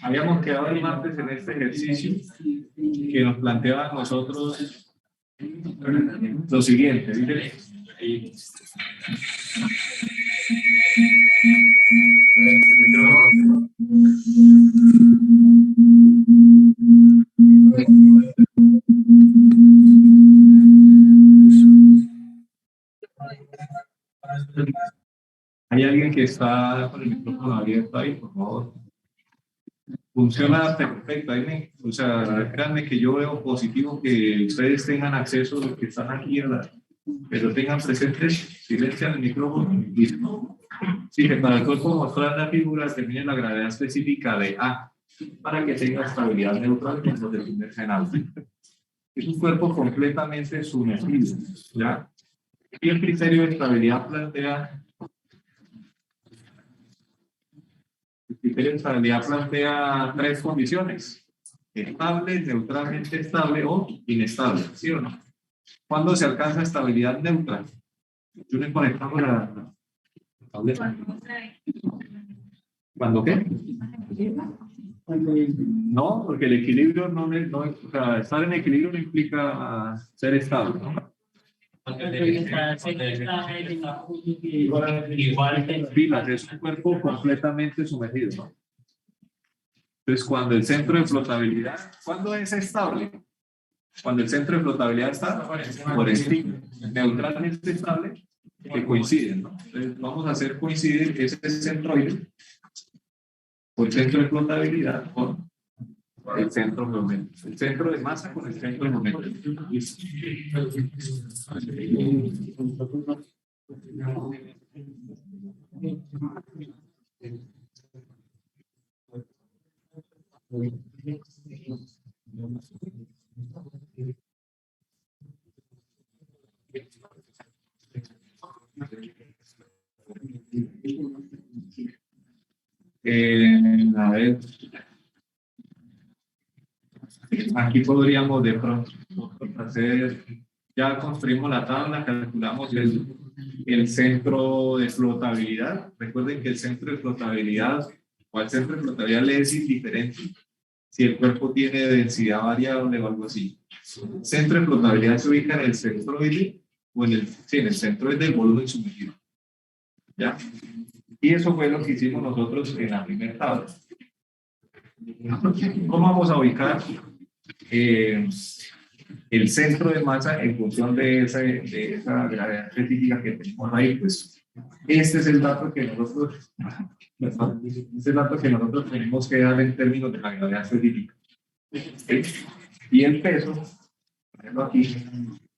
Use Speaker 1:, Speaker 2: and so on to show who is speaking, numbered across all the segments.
Speaker 1: Habíamos quedado el martes en este ejercicio que nos planteaba a nosotros lo siguiente, ¿viste? Ahí. El micrófono. ¿Hay alguien que está con el micrófono abierto ahí, por favor? Funciona perfecto, o sea, créanme que yo veo positivo que ustedes tengan acceso a los que están aquí, pero tengan presentes, silencian el micrófono y listo. Sí, que para el cuerpo mostrar la figura termine la gravedad específica de A, para que tenga estabilidad neutral cuando termine en alto. Es un cuerpo completamente sumergido, ¿ya? Y el criterio de estabilidad plantea tres condiciones: estable, neutralmente estable o inestable, ¿sí o no? ¿Cuándo se alcanza estabilidad neutral? Yo le conectamos la tableta. ¿Cuándo qué? No, porque el equilibrio no, o sea, estar en equilibrio no implica ser estable, ¿no? Igual pilas, es un cuerpo completamente sumergido, ¿no? Entonces, cuando el centro de flotabilidad, ¿cuándo es estable? Cuando el centro de flotabilidad está por encima, neutralmente estable, que coinciden, ¿no? Entonces, vamos a hacer coincidir ese centroide, o el centro de flotabilidad, con el centro geométrico. El centro de masa con el centro geométrico. A ver, aquí podríamos de pronto hacer, ya construimos la tabla, calculamos el centro de flotabilidad. Recuerden que el centro de flotabilidad o al centro de flotabilidad le es indiferente si el cuerpo tiene densidad variable o algo así. El centro de flotabilidad se ubica en el centroide o en el centroide del volumen sumergido. ¿Ya? Y eso fue lo que hicimos nosotros en la primera tabla. ¿Cómo vamos a ubicar el centro de masa en función de esa gravedad específica que tenemos ahí? Pues este es el dato que nosotros tenemos que dar en términos de la gravedad específica. ¿Sí? Y el peso, por ejemplo aquí,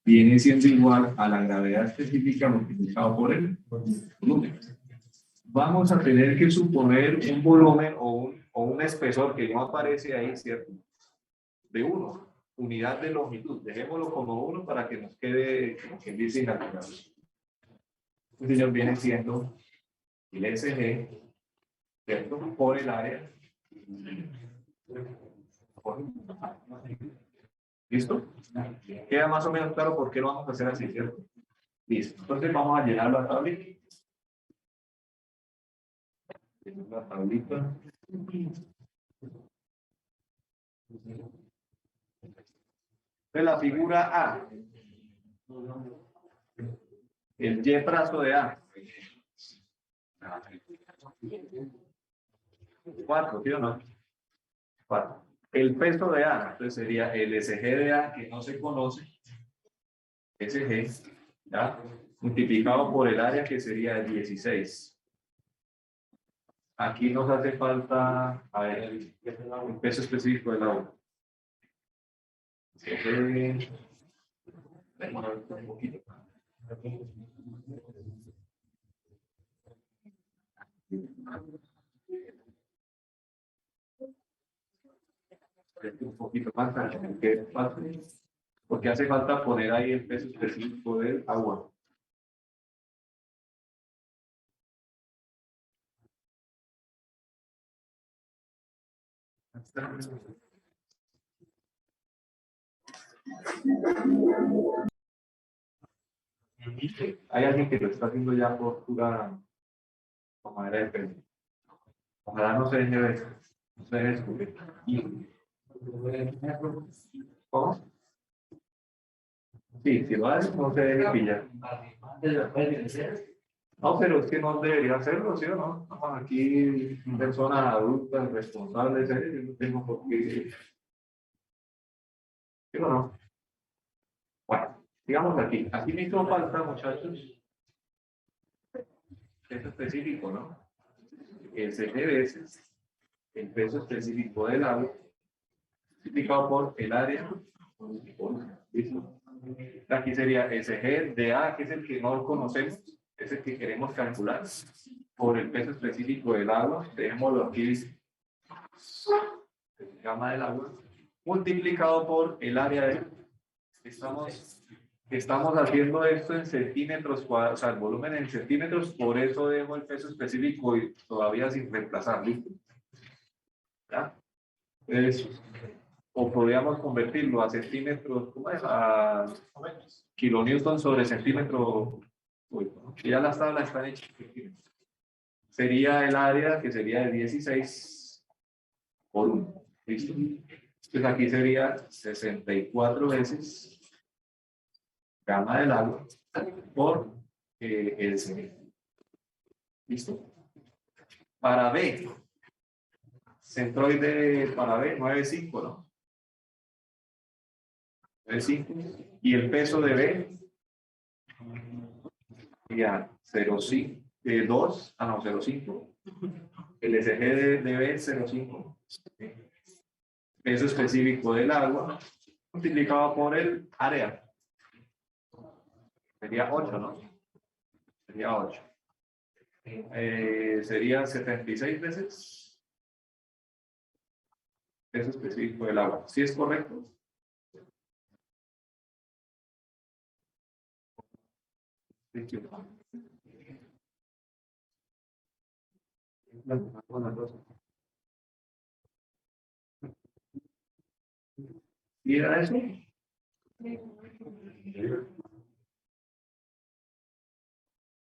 Speaker 1: viene siendo igual a la gravedad específica multiplicado por el volumen. Vamos a tener que suponer un volumen o un espesor que no aparece ahí, ¿cierto? De 1, unidad de longitud. Dejémoslo como 1 para que nos quede, como que dice, inalterable. Entonces ya viene siendo el SG, ¿cierto? Por el área. ¿Listo? Queda más o menos claro por qué lo vamos a hacer así, ¿cierto? Listo. Entonces vamos a llenar la tabla. En la tablita. De la figura A. El Y trazo de A. 4, ¿sí o no? 4. El peso de A, entonces sería el SG de A, que no se conoce, SG, ¿ya? Multiplicado por el área, que sería 16. Aquí nos hace falta, a ver, el peso específico del agua. Un poquito. Un poquito más, porque hace falta poner ahí el peso específico del agua. Hay alguien que lo está haciendo ya por pura manera de peso. Ojalá no se deje ver, no se deje descubrir. ¿Cómo? Sí, si lo hace, no se deje pillar. No, pero es que no debería hacerlo, ¿sí o no? Estamos aquí personas adultas, responsables, yo no tengo por qué. ¿Sí o no? Bueno, digamos aquí. Aquí me hizo falta, muchachos, peso específico, ¿no? El CG veces el peso específico del agua, multiplicado por el área. ¿Listo? Aquí sería SG de A, que es el que no conocemos, es el que queremos calcular, por el peso específico del agua, dejémoslo aquí, dice, gama del agua, multiplicado por el área de... Estamos haciendo esto en centímetros cuadrados, o sea, el volumen en centímetros, por eso dejo el peso específico y todavía sin reemplazar, ¿listo? ¿Ya? Entonces, o podríamos convertirlo a centímetros, ¿cómo es? A kilonewton sobre centímetro. Uy, ¿no? Ya las tablas están hechas. Sería el área que sería de 16 por 1. ¿Listo? Entonces aquí sería 64 veces gama del agua por el C. ¿Listo? Para B, centroide para B, 9,5, ¿no? 9,5. Y el peso de B sería 0,5, 2, no, 0,5. El SG de B es 0,5. Peso específico del agua multiplicado por el área. Sería 8, ¿no? Sería 8. Sería 76 veces peso específico del agua. ¿Sí es correcto? ¿Y era eso?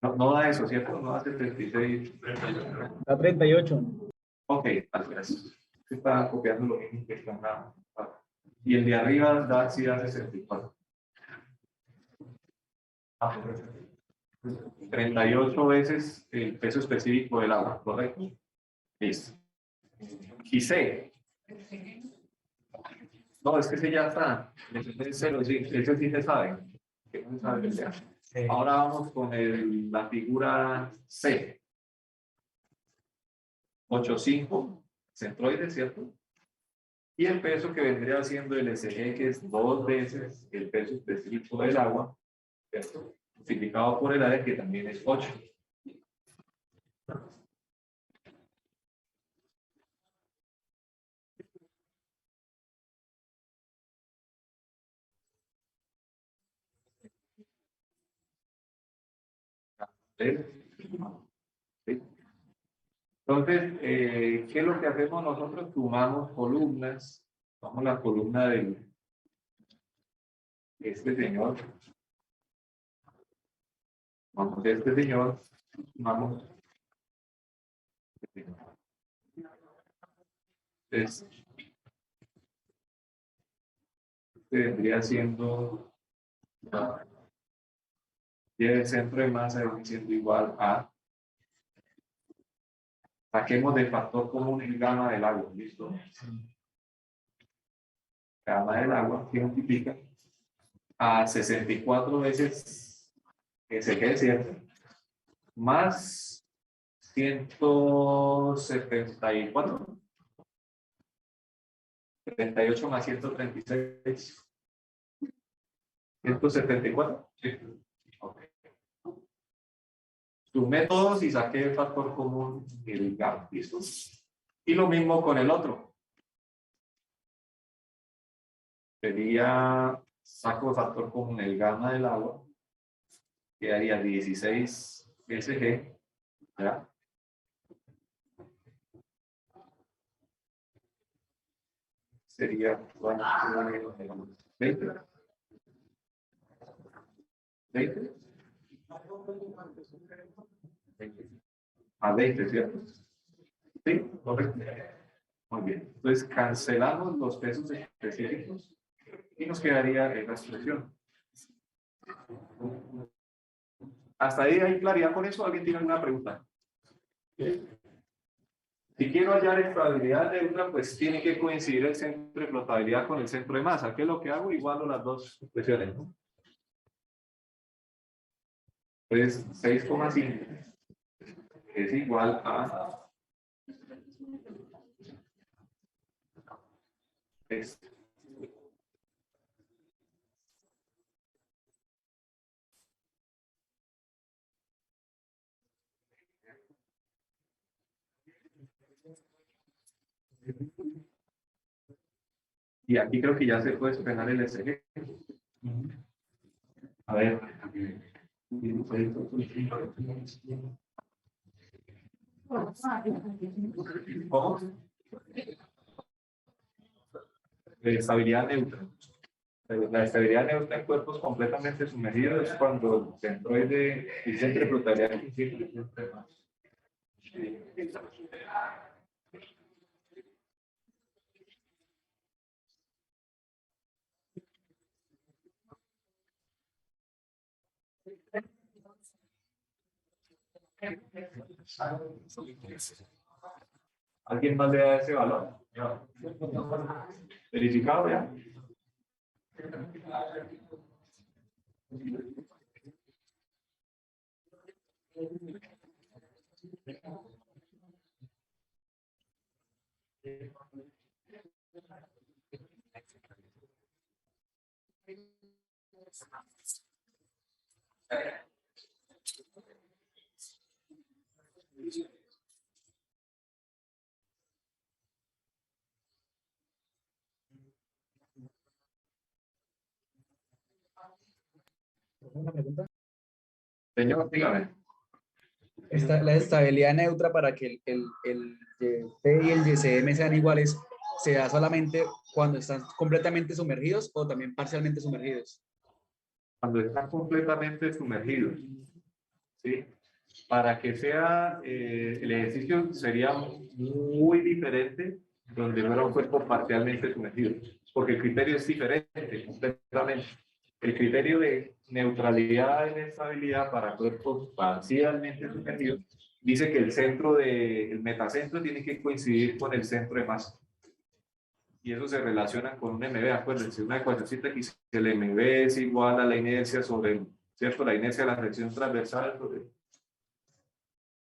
Speaker 1: No, no da eso, ¿cierto? No da 76.
Speaker 2: Da 38.
Speaker 1: Ok, gracias. Está copiando lo mismo que está acá. Y el de arriba da, sí da 64. 38 veces el peso específico del agua, ¿correcto? Listo. Y C. No, es que ese ya está. Ese es cero, sí, ese sí se sabe. Que no se sabe el de sí. Ahora vamos con la figura C. 8,5 centroide, ¿cierto? Y el peso que vendría siendo el SG, que es 2 veces el peso específico del agua, ¿cierto? Multiplicado por el área, que también es 8. ¿Sí? Entonces, ¿qué es lo que hacemos nosotros? Sumamos columnas. Vamos a la columna de este señor. Vamos a este señor. Sumamos. Entonces, vendría siendo, y el centro de masa viene siendo igual a, saquemos del factor común el gamma del agua, ¿listo? Gamma del agua que multiplica a 64 veces SG, ¿cierto? Más 174, 38 más 136, 174. Sí. Okay. Sumé todos y saqué el factor común el gamma, ¿listo? Y lo mismo con el otro. Sería, saco el factor común el gamma del agua, quedaría 16 SG, ¿ya? Sería 20. 20. A 20, ¿cierto? Sí, correcto. Muy bien. Entonces cancelamos los pesos específicos y nos quedaría esta expresión. ¿Hasta ahí hay claridad con eso? ¿Alguien tiene alguna pregunta? Si quiero hallar estabilidad neutra, pues tiene que coincidir el centro de flotabilidad con el centro de masa. ¿Qué es lo que hago? Igualo las dos expresiones, ¿no? Pues 6,5 es igual a esto. Y aquí creo que ya se puede despejar el SG. A ver. ¿Cómo? Estabilidad neutra. La estabilidad neutra en cuerpos completamente sumergidos es cuando el centroide y centro de flotabilidad coinciden siempre más. ¿Alguien más le da ese valor? ¿Verificado ya?
Speaker 2: ¿Una pregunta?
Speaker 1: Señor, dígame.
Speaker 2: La estabilidad neutra para que el YT y el YCM sean iguales, ¿se da solamente cuando están completamente sumergidos o también parcialmente sumergidos?
Speaker 1: Cuando están completamente sumergidos, ¿sí? Para que sea, el ejercicio sería muy diferente donde fuera un cuerpo parcialmente sumergido, porque el criterio es diferente completamente. El criterio de neutralidad en estabilidad para cuerpos parcialmente sumergidos dice que el centro el metacentro tiene que coincidir con el centro de masa. Y eso se relaciona con un MB, acuérdense, una ecuacióncita que el MB es igual a la inercia sobre, ¿cierto? La inercia de la sección transversal sobre.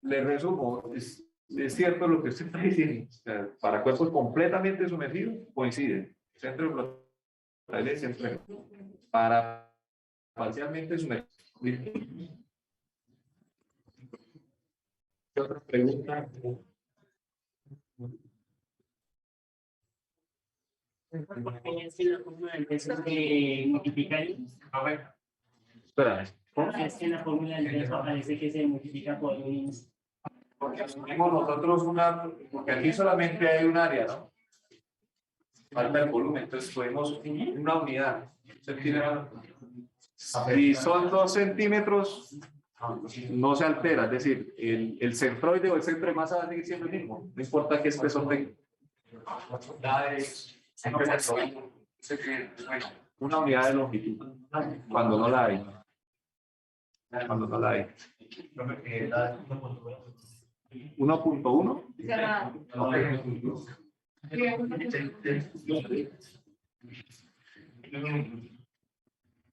Speaker 1: Le resumo, es cierto lo que usted está diciendo. O sea, para cuerpos completamente sumergidos coincide. Centro de flotabilidad y centro de. Para parcialmente sumergidos. ¿Qué otra pregunta?
Speaker 3: Es la fórmula del peso que multiplica ahí.
Speaker 1: A ver. Espera.
Speaker 3: Es que en la fórmula del peso aparece que se multiplica por un.
Speaker 1: Porque asumimos nosotros porque aquí solamente hay un área, ¿no? Falta el volumen, entonces podemos una unidad. Si son 2 centímetros, no se altera, es decir, el centroide o el centro de masa va a seguir siendo el mismo, no importa qué espesor tenga. Una unidad de longitud, cuando no la hay. Cuando no la hay. 1.1.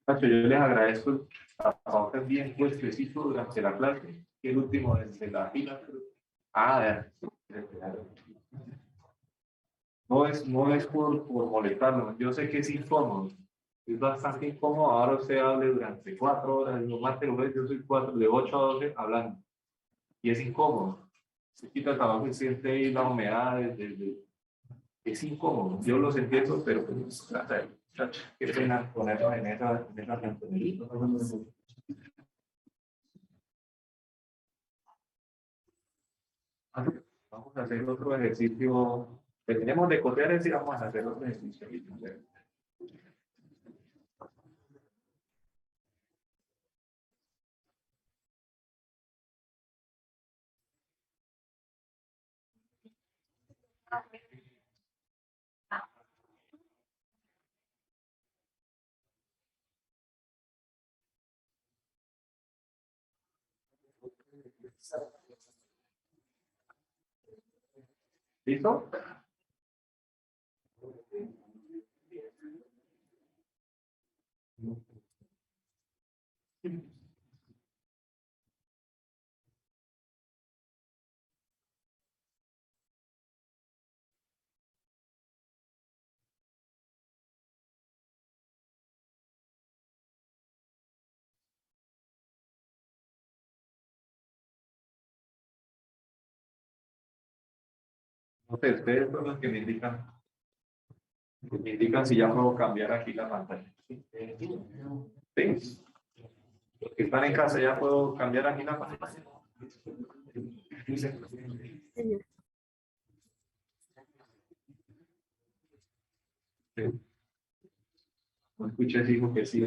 Speaker 1: Yo les agradezco el trabajo bien puestecito durante la clase, que el último desde la fila. No es por molestarlo, yo sé que es incómodo, es bastante incómodo. Ahora usted hable durante 4 horas, lo más que lo ves, yo soy de 8 a 12 hablando, y es incómodo. Se quita el trabajo y siente ahí la humedad, es incómodo, yo los entiendo, pero pues, qué pena ponernos en esa cantonera. Vamos a hacer otro ejercicio. Terminemos de copiar y vamos a hacer otro ejercicio. ¿Listo? No sé, ustedes son los que me indican si ya puedo cambiar aquí la pantalla. ¿Sí? Los que están en casa ya puedo cambiar aquí la pantalla. Sí. No escuché, dijo que sí.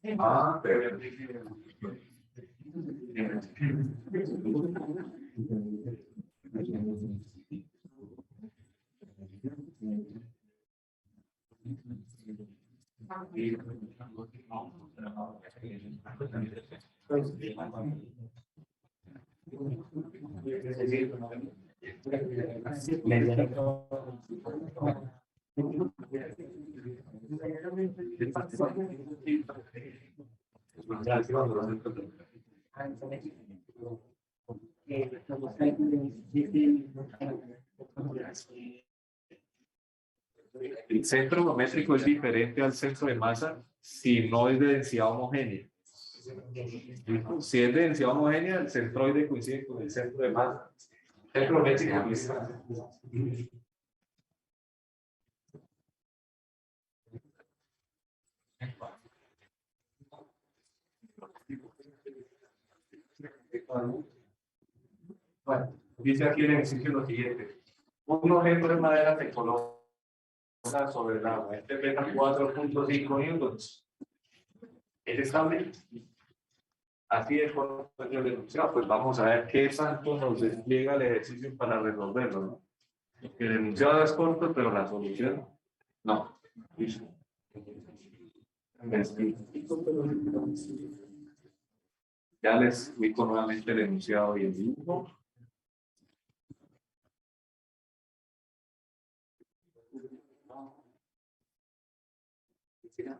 Speaker 1: Pero... El centro métrico es diferente al centro de masa si no es de densidad homogénea. Si es de densidad homogénea, el centroide coincide con el centro de masa. Centro métrico es... Bueno, dice aquí el ejercicio lo siguiente. Un objeto de madera se coloca sobre el agua. Este pesa 4.5 newtons. ¿Es estable? Así es cuando yo le enunciado. Pues vamos a ver qué tanto nos despliega el ejercicio para resolverlo, ¿no? El enunciado es corto, pero la solución no. Ya les explico nuevamente el enunciado y el dibujo. Ya.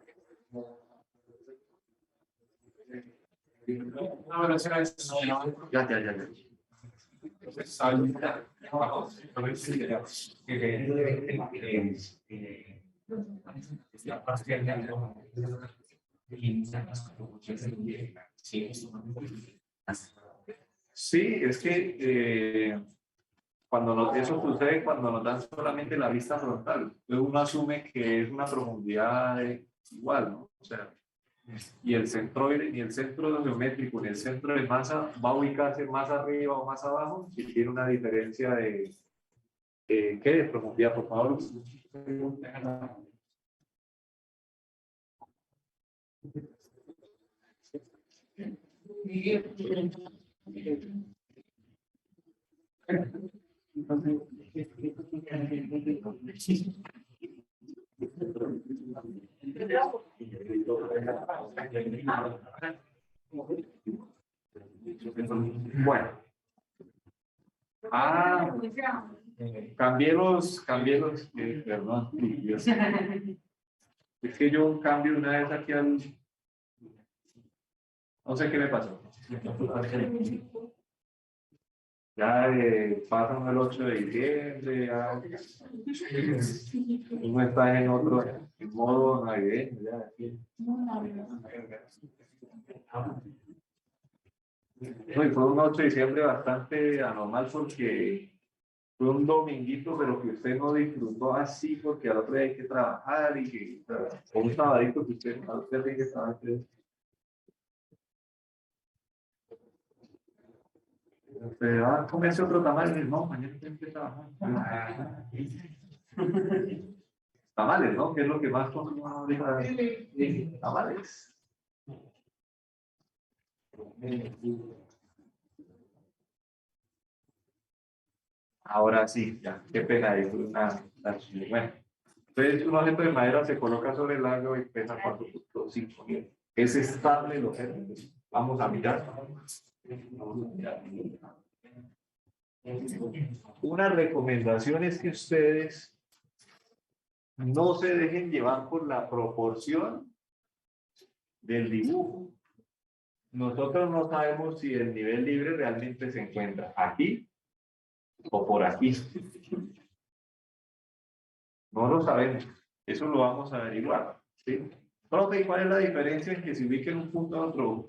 Speaker 1: Entonces, sí, es que cuando eso sucede cuando nos dan solamente la vista frontal, uno asume que es una profundidad igual, ¿no? O sea, y el centroide, ni el centro geométrico, ni el centro de masa va a ubicarse más arriba o más abajo, si tiene una diferencia de, ¿qué? De profundidad, por favor. Bueno. Cambié los, perdón, Dios. Es que yo cambio una vez aquí al, no sé qué me pasó. Ya pasan el 8 de diciembre, ya uno está en otro, en modo navideño, ya aquí. No, y fue un 8 de diciembre bastante anormal porque fue un dominguito, pero que usted no disfrutó así porque al otro día hay que trabajar y que, o un sabadito que usted al otro día hay que trabajar. Comerse otro tamal y no, mañana tengo que trabajar. Tamales, ¿no? ¿Qué es lo que más consumimos ahorita? Tamales. Ahora sí, ya, qué pena, es una, bueno. Entonces, un objeto de madera se coloca sobre el largo y pesa 4.5 kilos. Es estable el objeto. Vamos a mirar. Una recomendación es que ustedes no se dejen llevar por la proporción del dibujo. Nosotros no sabemos si el nivel libre realmente se encuentra aquí o por aquí. No lo sabemos. Eso lo vamos a averiguar. ¿Sí? Profe, ¿cuál es la diferencia en que se ubique en un punto a otro?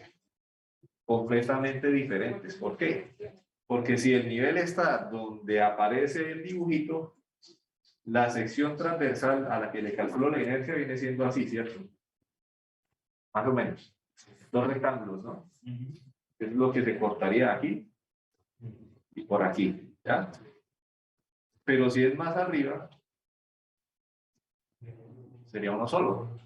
Speaker 1: Completamente diferentes. ¿Por qué? Porque si el nivel está donde aparece el dibujito, la sección transversal a la que le calculo la inercia viene siendo así, ¿cierto? Más o menos. Dos rectángulos, ¿no? Es lo que se cortaría aquí y por aquí, ¿ya? Pero si es más arriba, sería uno solo.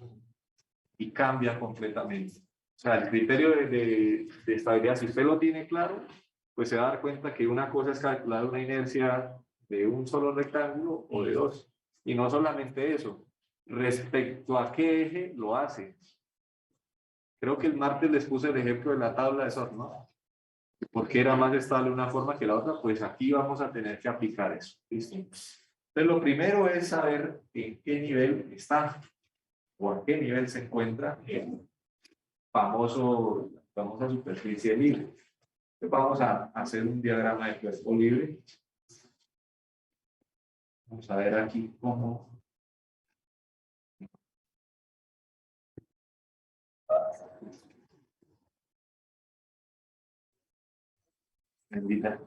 Speaker 1: Y cambia completamente. O sea, el criterio de estabilidad, si usted lo tiene claro, pues se va a dar cuenta que una cosa es calcular una inercia de un solo rectángulo o de dos. Y no solamente eso, respecto a qué eje lo hace. Creo que el martes les puse el ejemplo de la tabla de SOT, ¿no? ¿Por qué era más estable una forma que la otra? Pues aquí vamos a tener que aplicar eso. ¿Listo? Entonces, lo primero es saber en qué nivel está o a qué nivel se encuentra el famosa superficie libre. Entonces, vamos a hacer un diagrama de cuerpo libre. Vamos a ver aquí cómo. Bendita.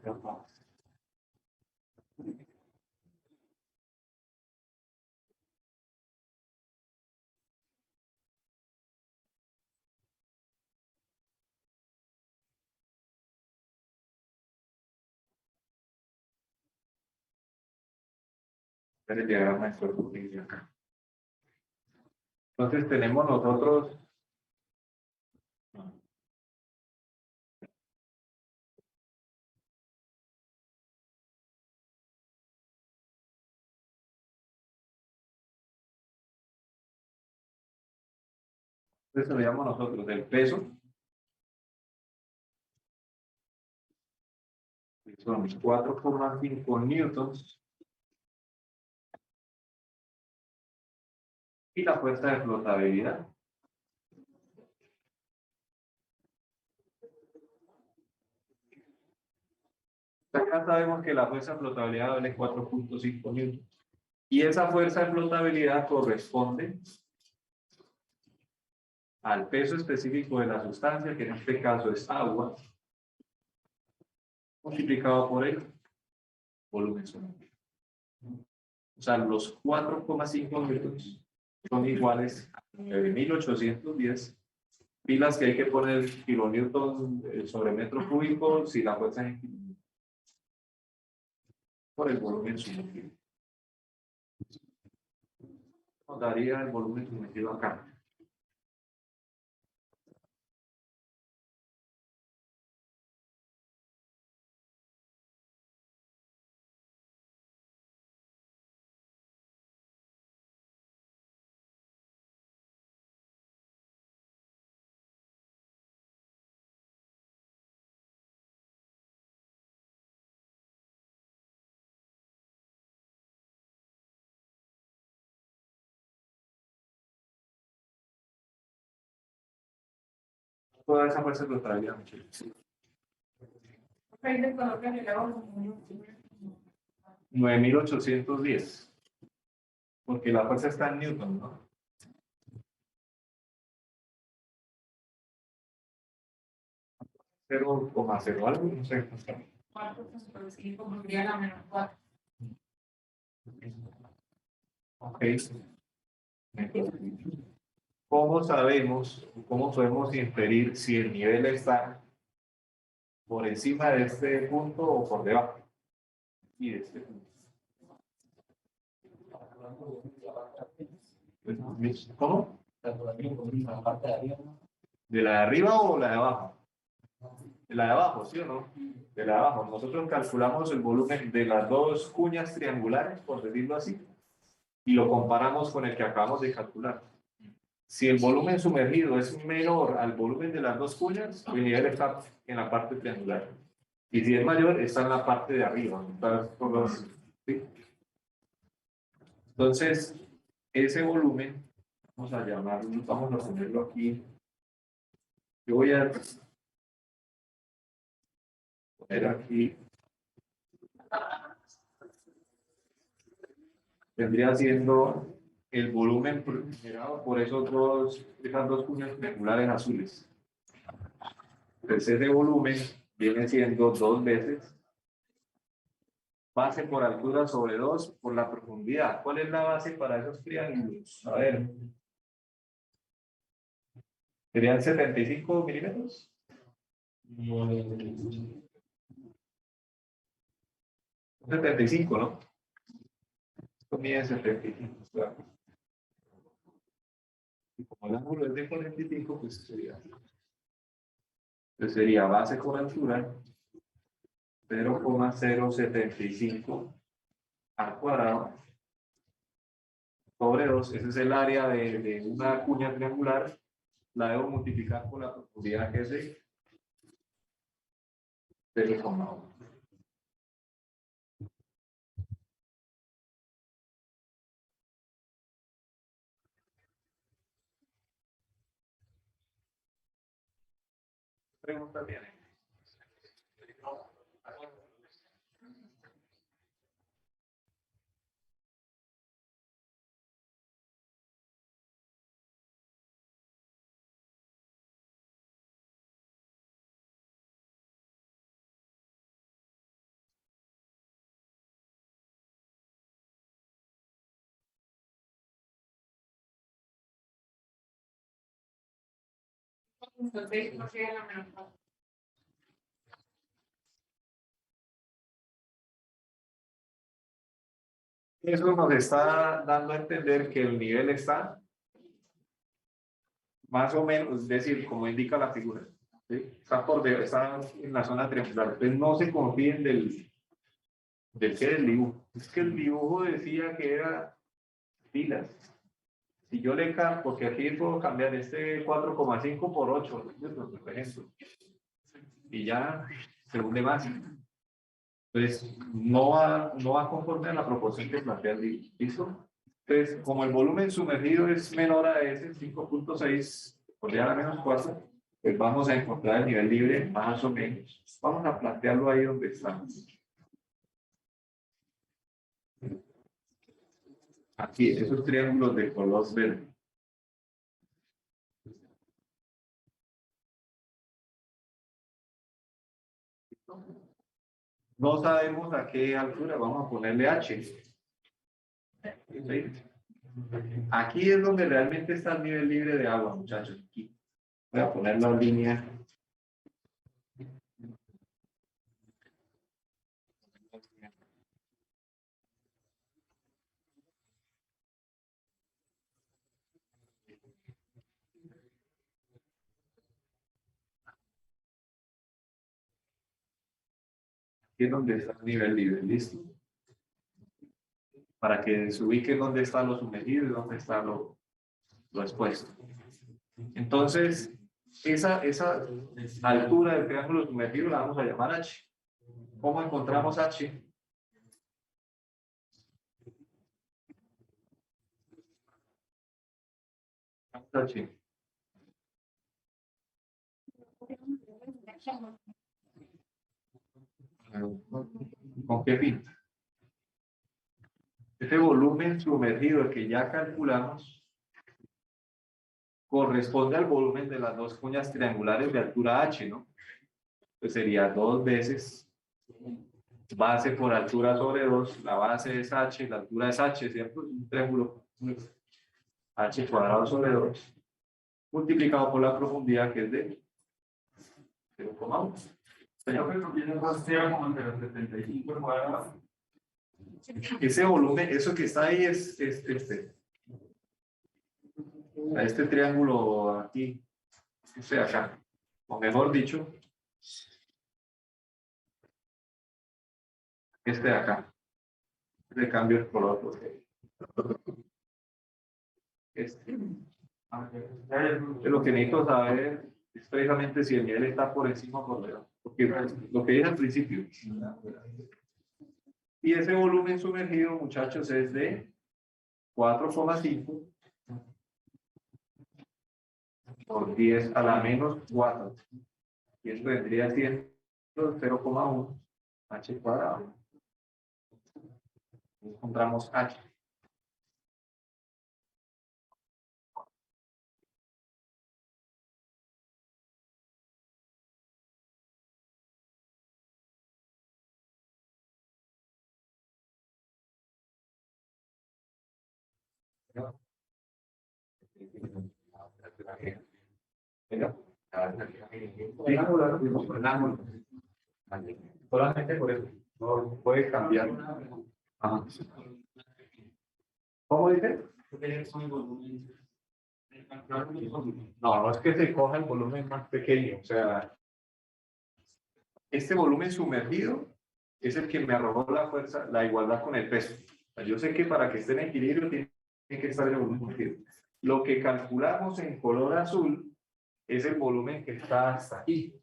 Speaker 1: El diagrama de cuerpo libre acá. Entonces tenemos nosotros entonces lo llamamos nosotros el peso, que son 4,5 newtons, y la fuerza de flotabilidad. Acá sabemos que la fuerza de flotabilidad vale 4,5 newtons. Y esa fuerza de flotabilidad corresponde al peso específico de la sustancia, que en este caso es agua, multiplicado por el volumen solar. O sea, los 4,5 newtons son iguales a 9.810 Pilas que hay que poner kilonewton sobre metro cúbico si la fuerza es en kilonewton. Por el volumen sumergido. Nos daría el volumen sumergido acá. Toda esa fuerza lo traería mucho. 9.810. Porque la fuerza está en Newton, ¿no? 0,0 algo, no sé. Ok. ¿Cómo sabemos, cómo podemos inferir si el nivel está por encima de este punto o por debajo? Y de este punto. ¿Cómo? ¿De la de arriba o la de abajo? De la de abajo, ¿sí o no? De la de abajo. Nosotros calculamos el volumen de las dos cuñas triangulares, por decirlo así, y lo comparamos con el que acabamos de calcular. Si el volumen sumergido es menor al volumen de las dos cuñas, el nivel está en la parte triangular. Y si es mayor, está en la parte de arriba. ¿Sí? Entonces, ese volumen, vamos a llamarlo, vamos a ponerlo aquí. Yo voy a poner aquí. Vendría siendo el volumen generado por esas dos cuñas triangulares azules. Entonces, ese volumen viene siendo 2 veces base por altura sobre 2 por la profundidad. ¿Cuál es la base para esos triángulos? A ver. ¿Serían 75 milímetros? 75, ¿no? Esto mide 75. Claro. Y como el ángulo es de 45, pues sería. Entonces sería base por altura 0,075 al cuadrado sobre 2. Ese es el área de una cuña triangular. La debo multiplicar por la profundidad que es de 0,1. Pregunta bien. Eso nos está dando a entender que el nivel está más o menos, es decir, como indica la figura, ¿sí? Está en la zona triangular. Entonces no se confíen del dibujo. Es que el dibujo decía que era pilas. Si yo le cambio, porque aquí puedo cambiar este 4,5 por 8, por ejemplo, y ya se hunde más. Entonces, no va conforme a la proporción que plantea el dibujo. ¿Listo? Entonces, como el volumen sumergido es menor a ese 5,6 por a la menos 4, pues vamos a encontrar el nivel libre más o menos. Vamos a plantearlo ahí donde estamos. Aquí, esos triángulos de color verde. No sabemos a qué altura, vamos a ponerle H. ¿Sí? Aquí es donde realmente está el nivel libre de agua, muchachos. Aquí. Voy a poner la línea. Aquí es donde está el nivel libre, listo. Para que se ubique dónde está lo sumergido y dónde está lo expuesto. Entonces, esa altura del triángulo sumergido la vamos a llamar H. ¿Cómo encontramos H? H. ¿Con qué fin? Este volumen sumergido que ya calculamos corresponde al volumen de las dos cuñas triangulares de altura H, ¿no? Pues sería 2 veces base por altura sobre 2, la base es H, la altura es H, ¿cierto? Un triángulo H cuadrado sobre 2, multiplicado por la profundidad que es de 0,1. Ese volumen, eso que está ahí es este triángulo aquí, acá, o mejor dicho, de acá. Le cambio el color porque lo que necesito saber es precisamente si el nivel está por encima o por debajo, porque lo que dije al principio. Y ese volumen sumergido, muchachos, es de 4,5 por 10 a la menos 4. Y eso vendría siendo 0,1 H cuadrado. Encontramos H. Solamente por eso. No puede cambiar. Ajá. ¿Cómo dice? No, no es que se coja el volumen más pequeño. O sea, este volumen sumergido es el que me arrojó la fuerza, la igualdad con el peso. O sea, yo sé que para que esté en equilibrio tiene que estar el volumen sumergido. Lo que calculamos en color azul es el volumen que está hasta aquí.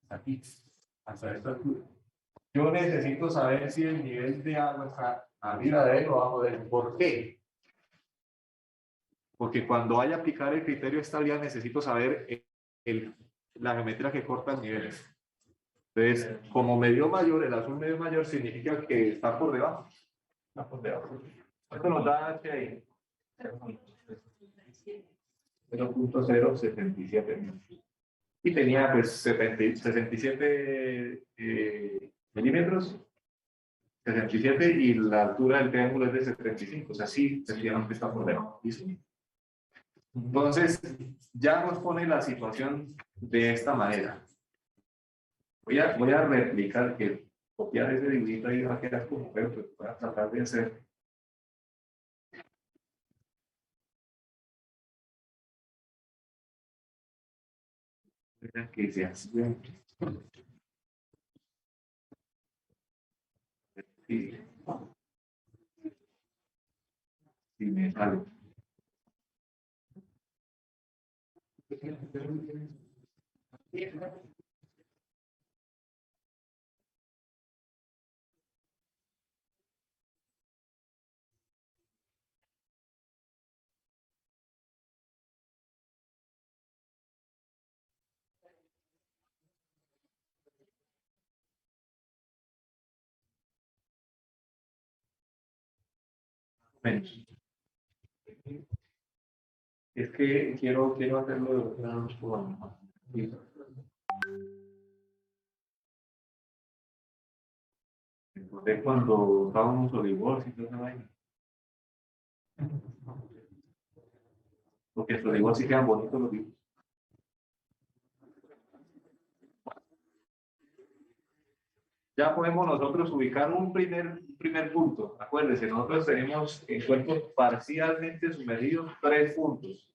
Speaker 1: Aquí. Hasta esta altura. Yo necesito saber si el nivel de agua está arriba de él o abajo de él. ¿Por qué? Porque cuando vaya a aplicar el criterio de estabilidad necesito saber la geometría que corta el nivel. Entonces, como medio mayor, el azul medio mayor significa que está por debajo. Está por debajo. Esto nos da H ahí. 0.077. Y tenía pues 67 milímetros. 67 y la altura del triángulo es de 75. O sea, sí, sencillamente está por debajo. ¿Listo? Entonces, ya nos pone la situación de esta manera. Voy a replicar que copiar ese dibujito ahí va a quedar como feo, pero voy a tratar de hacer. Que se hace. Sí. Sí, me sale. Menos. Es que quiero hacerlo de una forma. Entonces, cuando estábamos unos olivos y todo eso, Porque los dibujos sí quedan bonitos los dibujos. Ya podemos nosotros ubicar un primer punto. Acuérdense, nosotros tenemos en cuerpos parcialmente sumergidos 3 puntos.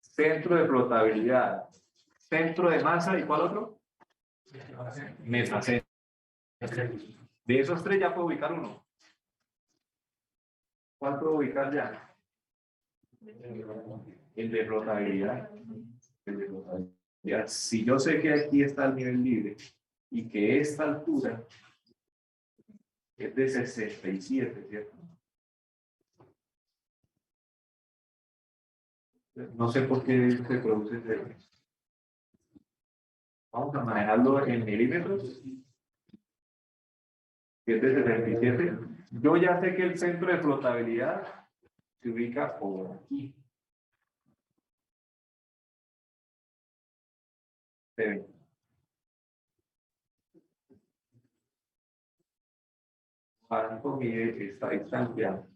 Speaker 1: Centro de flotabilidad, centro de masa y ¿cuál otro? Metacentro. De esos 3 ya puedo ubicar uno. ¿Cuál puedo ubicar ya? El de flotabilidad. El de flotabilidad. Si yo sé que aquí está el nivel libre y que esta altura es de 67, ¿cierto? No sé por qué se produce ese. Vamos a manejarlo en milímetros. Que es de 67. Yo ya sé que el centro de flotabilidad se ubica por aquí. ¿Cuánto mide esta distancia?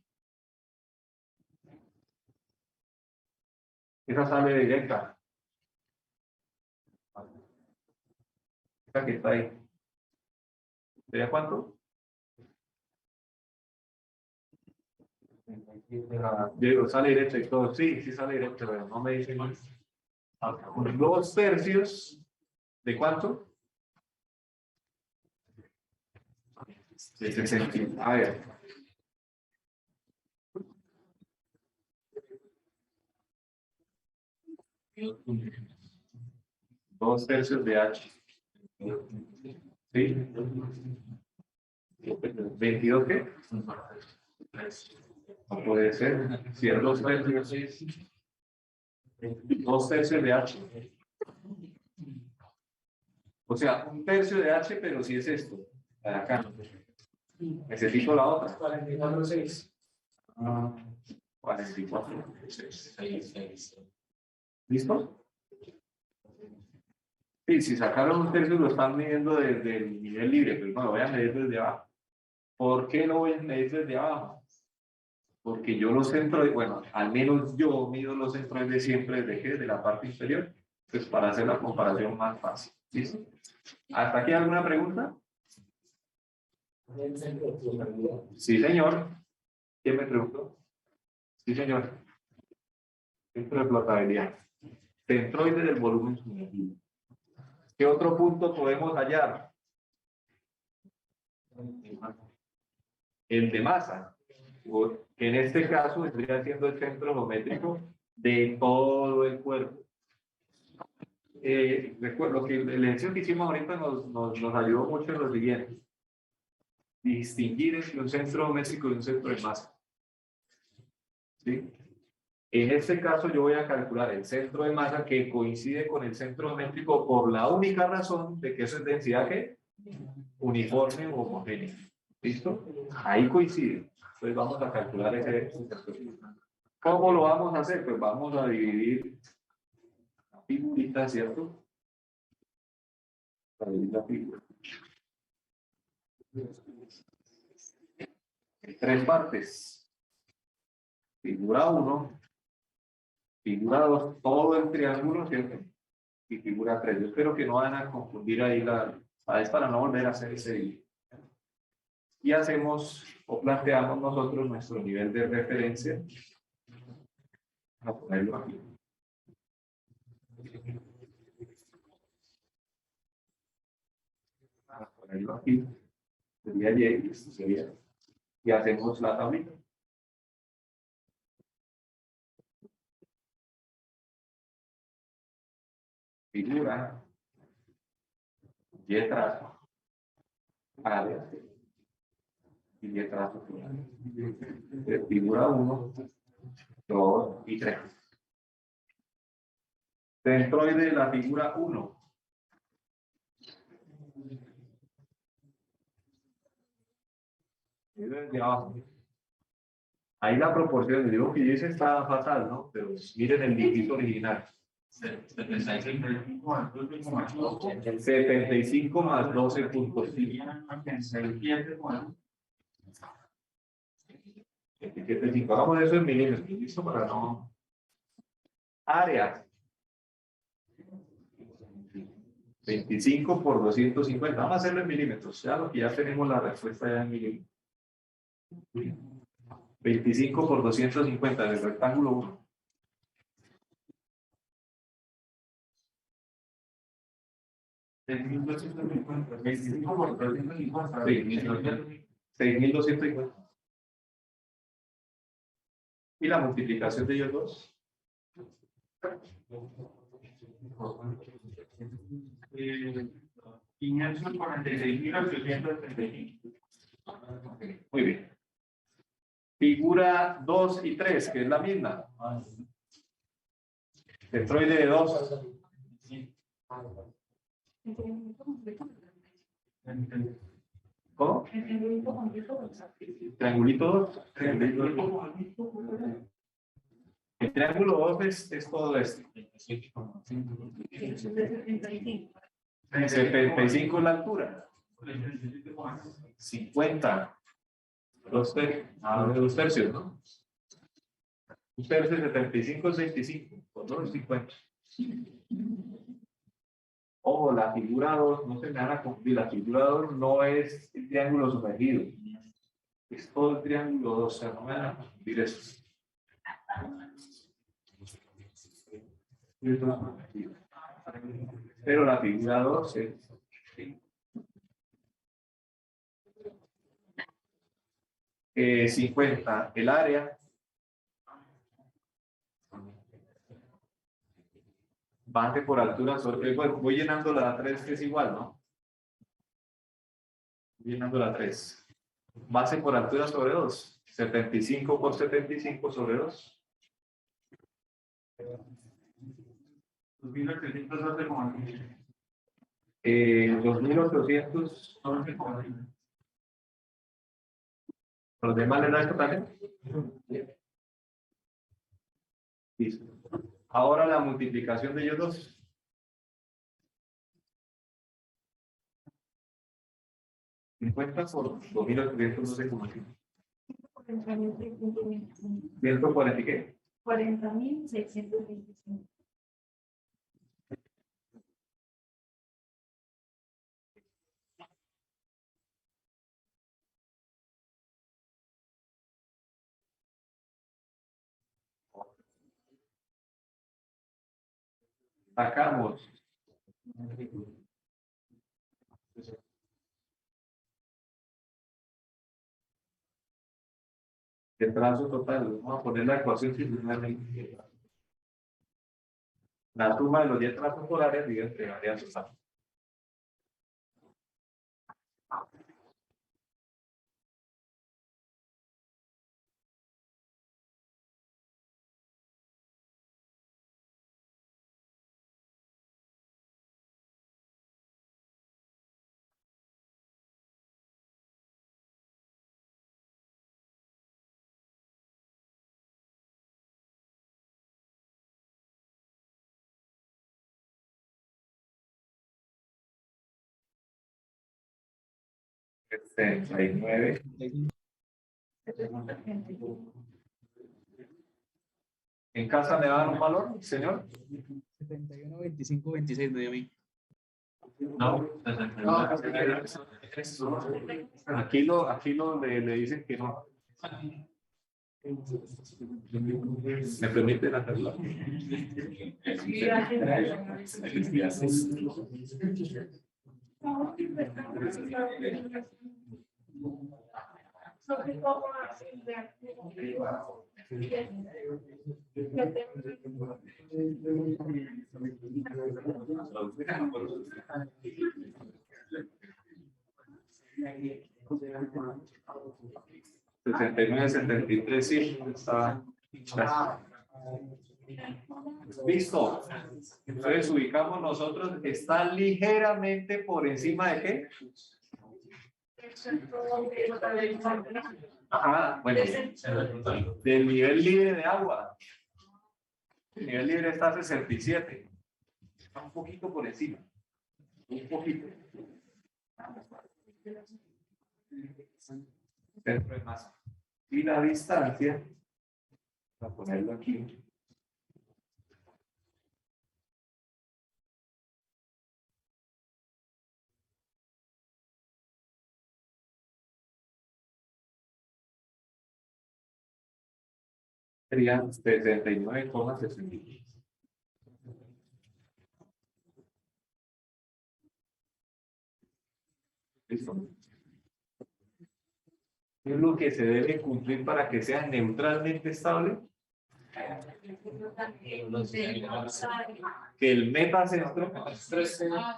Speaker 1: Esa sale directa. Esa que está ahí. ¿Sería cuánto? Sale directo y todo. Sí, sí sale directo, pero no me dice más. 2/3 ¿de cuánto? De 60. A ver. 2/3 de H. ¿Sí? ¿22 qué? No puede ser. Si es 2/3. 2/3 de H. O sea, 1/3 de H, pero si es esto. De acá. Necesito la otra. 44/6. 44/6. ¿Listo? Sí, si sacaron 1/3 lo están midiendo desde el nivel libre, pero no lo voy a medir desde abajo. ¿Por qué lo voy a medir desde abajo? Porque yo los centros, bueno, al menos yo mido los centros de siempre desde qué, de la parte inferior, pues para hacer la comparación más fácil. ¿Listo? ¿Hasta aquí alguna pregunta? Sí, señor. ¿Quién me preguntó? Sí, señor. Centro de flotabilidad. Centroide del volumen sumergido. ¿Qué otro punto podemos hallar? El de masa, que en este caso vendría siendo el centro geométrico de todo el cuerpo. Recuerdo que el ejercicio que hicimos ahorita nos ayudó mucho en lo siguiente: distinguir entre un centro geométrico y un centro de masa. ¿Sí? En este caso yo voy a calcular el centro de masa que coincide con el centro geométrico por la única razón de que eso es densidad que uniforme o homogénea. ¿Listo? Ahí coincide. Entonces vamos a calcular ese. ¿Cómo lo vamos a hacer? Pues vamos a dividir la figurita, ¿cierto? Para dividir la figura en 3 partes. Figura 1, figura 2, todo el triángulo, ¿cierto? Y figura 3. Yo espero que no van a confundir ahí es para no volver a hacer ese dibujo. Y hacemos o planteamos nosotros nuestro nivel de referencia. Vamos a ponerlo aquí. Vamos a ponerlo aquí. Sería Y, esto sería. Y hacemos la tablita. Figura. Y trazo. Área. Y trazo. Figura 1, 2 y 3. Centroide de la figura 1. Desde abajo. Ahí la proporción, digo que yo hice está fatal, ¿no? Pero miren el dígito original. 75 más 12.5. 27.5. Hagamos eso en milímetros, ¿listo? Para no. Área. 25 por 250. Vamos a hacerlo en milímetros. Ya tenemos la respuesta ya en milímetros. 25 por 250 del rectángulo 1. $6,250. Y la multiplicación de ellos dos. Muy bien. Figura 2 y 3, que es la misma. Centroide de 2. ¿Cómo? Triangulito 2. El triángulo 2 es todo esto. 75 es la altura. 50. 2 tercios, ¿no? 1 tercio de 75 es 25. Por 2 es 50. Ojo, la figura 2, no se me van a confundir, la figura 2 no es el triángulo sumergido. Es todo el triángulo 2, o sea, no me van a confundir eso. Pero la figura 2 es... 50, el área. Base por altura sobre... Bueno, voy llenando la 3 que es igual, ¿no? Voy llenando la 3. Base por altura sobre 2. 75 por 75 sobre 2. 2800. ¿Los demás le da esto también? Listo. Ahora la multiplicación de ellos dos. ¿50 por 2800? No sé cómo. 140 y qué?
Speaker 4: 40.625.
Speaker 1: Sacamos. El trazo total. Vamos a poner la ecuación simplemente. La suma de los 10 trazos polares dividido entre área total. $69. ¿En casa le dan un valor, señor?
Speaker 2: 71, 25, 26 me dio a mí.
Speaker 1: No. Aquí le dicen que no. ¿Me permite la tabla? $69, 73, sí, está. Listo. Entonces ubicamos nosotros, está ligeramente por encima de qué? Ajá, bueno, del nivel libre de agua. El nivel libre está a 67. Está un poquito por encima. Un poquito. Centro de masa. Y la distancia, voy a ponerlo aquí. Serían 69,60. ¿Listo? ¿Qué es lo que se debe cumplir para que sea neutralmente estable? Que el metacentro esté donde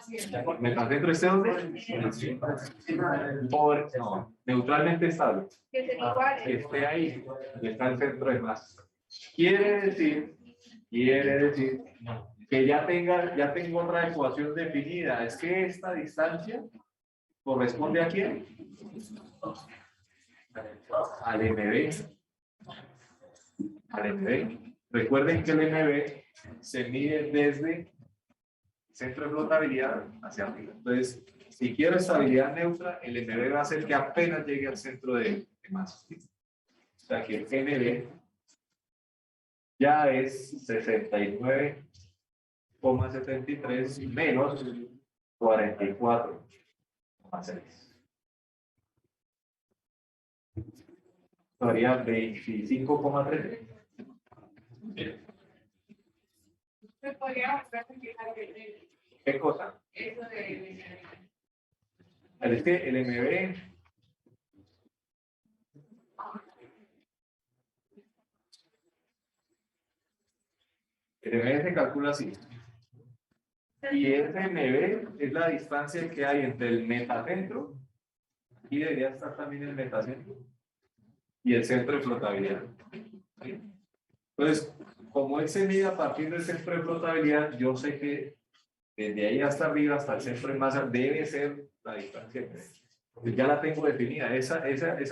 Speaker 1: neutralmente estable, que esté ahí y está el centro de masa. Quiere decir que ya tengo otra ecuación definida. Es que esta distancia corresponde ¿a quién? Al MB. Al MB. Recuerden que el MB se mide desde centro de flotabilidad hacia arriba. Entonces, si quiero estabilidad neutra, el MB va a hacer que apenas llegue al centro de masa. O sea que el MB ya es 69,73 menos 44,6. Sería 25,3. ¿Qué cosa? Es que el MB se calcula así. Y ese MB es la distancia que hay entre el metacentro, y debería estar también el metacentro, y el centro de flotabilidad. Entonces, como él se mide a partir del centro de flotabilidad, yo sé que desde ahí hasta arriba, hasta el centro de masa, debe ser la distancia. Pues ya la tengo definida. Esa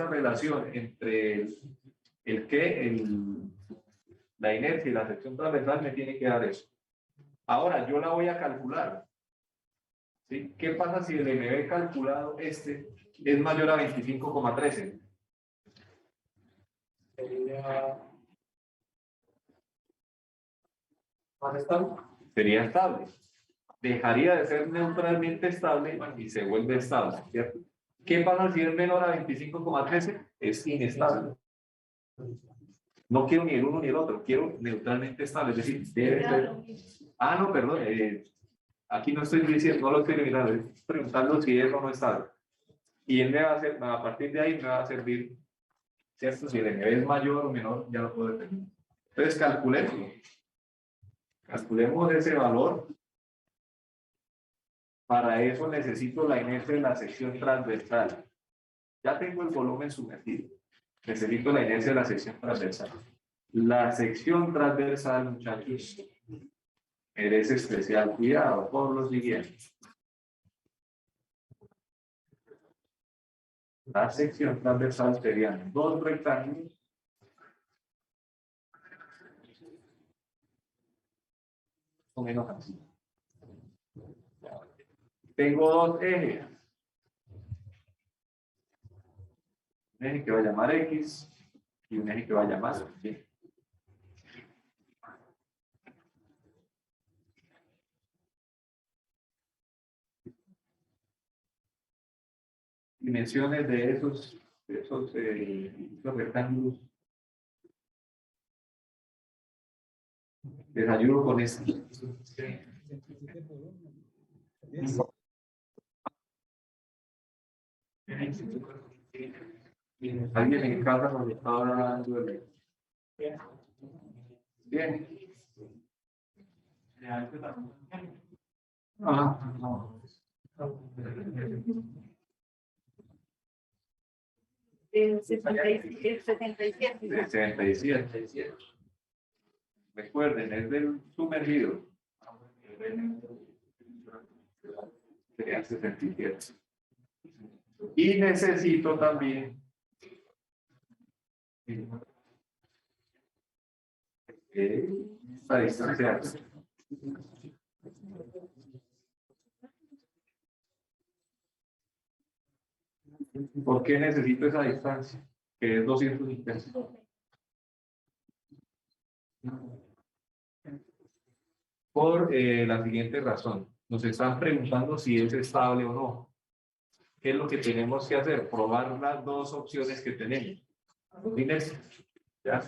Speaker 1: relación entre la inercia y la sección transversal me tiene que dar eso. Ahora, yo la voy a calcular. ¿Sí? ¿Qué pasa si el MB calculado es mayor a 25,13? Sería estable. Dejaría de ser neutralmente estable y se vuelve estable, ¿cierto? ¿Qué pasa si es menor a 25,13? Es inestable. No quiero ni el uno ni el otro, quiero neutralmente estable, es decir, debe ser... Ah, no, perdón, aquí no estoy diciendo, no lo estoy eliminando, estoy preguntando si es o no estable. Y él me va a hacer, a partir de ahí me va a servir, ¿cierto? Si el MB es mayor o menor, ya lo puedo determinar. Entonces, calculemos ese valor. Para eso necesito la inercia de la sección transversal. Ya tengo el volumen sumergido. Necesito la inercia de la sección transversal. La sección transversal, muchachos, merece especial cuidado por lo siguiente. La sección transversal serían dos rectángulos o menos así. Tengo dos ejes. Un eje que va a llamar X y un eje que va a llamar Y. Dimensiones de esos rectángulos. Les ayudo con esto. Alguien en casa nos está hablando de... Bien. No. 77. Recuerden, es del sumergido. Sería 77. Y necesito también esta distancia. ¿Por qué necesito esa distancia? Que es 250. Por la siguiente razón. Nos están preguntando si es estable o no. ¿Qué es lo que tenemos que hacer? Probar las dos opciones que tenemos. ¿Ya?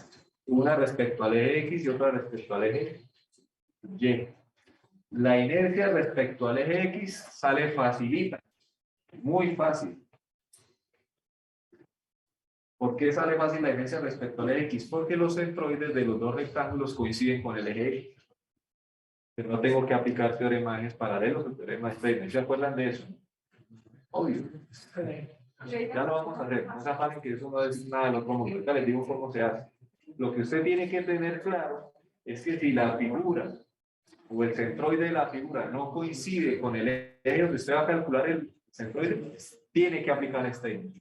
Speaker 1: Una respecto al eje X y otra respecto al eje Y. La inercia respecto al eje X sale facilita, muy fácil. ¿Por qué sale fácil la inercia respecto al eje X? Porque los centroides de los dos rectángulos coinciden con el eje X. Pero no tengo que aplicar teorema de ejes paralelos o teorema de Steiner. ¿Se acuerdan de eso? Obvio. Ya lo vamos a hacer. No se afanen que eso no es nada del otro mundo. Ahorita les digo cómo se hace. Lo que usted tiene que tener claro es que si la figura o el centroide de la figura no coincide con el eje donde usted va a calcular el centroide, tiene que aplicar Steiner.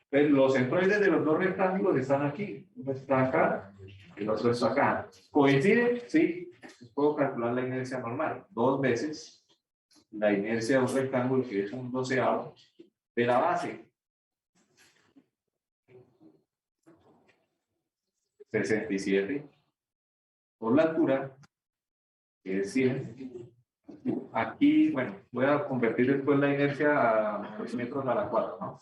Speaker 1: Pero los centroides de los dos rectángulos están aquí. Uno está acá y el otro está acá. ¿Coinciden? Sí. Puedo calcular la inercia normal. 2 veces la inercia de un rectángulo que es un 12avo de la base. 67 por la altura, que es 100. Aquí, bueno, voy a convertir después la inercia a metros a la 4, ¿no?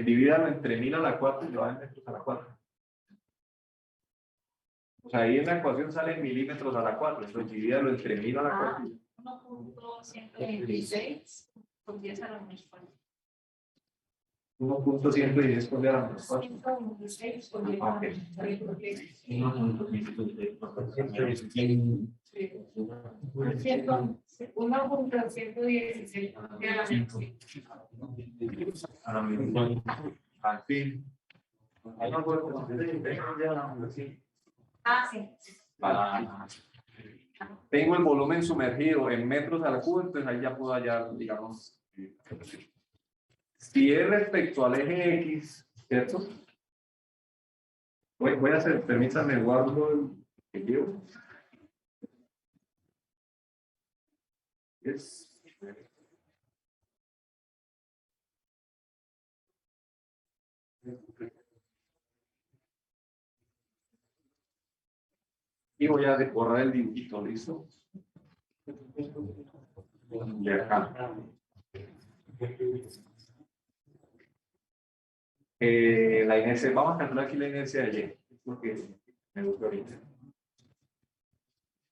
Speaker 1: Divídalo entre 1000 a la 4 y le va en metros a la 4. O sea, ahí en la ecuación sale milímetros a la 4, entonces divídalo entre 1000 a la 4.
Speaker 4: 1.116 por 10 a la menos 4.
Speaker 1: 1.116 por 10 a la menos 4.
Speaker 4: 116 por 10 a la menos 4. 1.116 por 10 a la menos 4.
Speaker 1: Al fin.
Speaker 4: Ah, sí.
Speaker 1: Vale. Tengo el volumen sumergido en metros a la cuba, entonces ahí ya puedo hallar, digamos, si es respecto al eje X, ¿cierto? Voy a hacer, permítanme, guardo el que llevo. Y voy a borrar el dibujito, ¿listo? Y acá. La inercia, vamos a calcular aquí la inercia de Y, porque me gusta ahorita.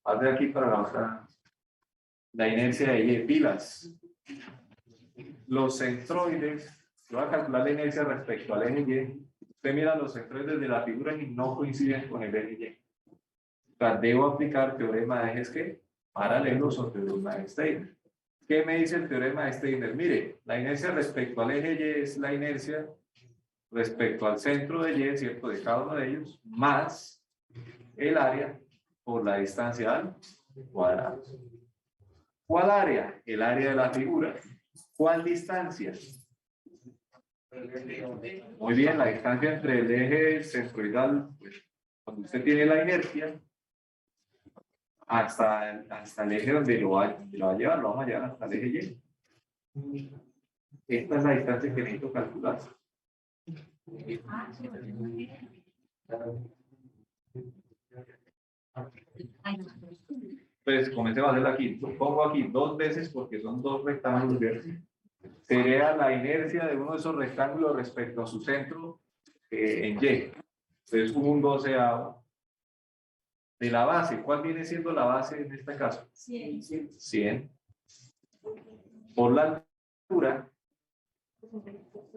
Speaker 1: Haz de aquí para la otra. La inercia de Y, pilas. Los centroides, yo voy a calcular la inercia respecto al eje Y. Usted mira los centroides de la figura y no coinciden con el eje Y. O sea, debo aplicar teorema de ejes que paralelos o teorema de Steiner. ¿Qué me dice el teorema de Steiner? Mire, la inercia respecto al eje Y es la inercia respecto al centro de Y, ¿cierto? De cada uno de ellos, más el área por la distancia al cuadrado. ¿Cuál área? El área de la figura. ¿Cuál distancia? Muy bien, la distancia entre el eje centroidal, pues, cuando usted tiene la inercia, hasta el eje donde lo va a llevar, lo vamos a llevar hasta el eje Y. Esta es la distancia que necesito calcular. Entonces, comencemos a hacerlo aquí. Lo pongo aquí 2 veces porque son 2 rectángulos verdes. Sería la inercia de uno de esos rectángulos respecto a su centro en Y. Entonces, un 12avo de la base. ¿Cuál viene siendo la base en este caso? 100. Por la altura,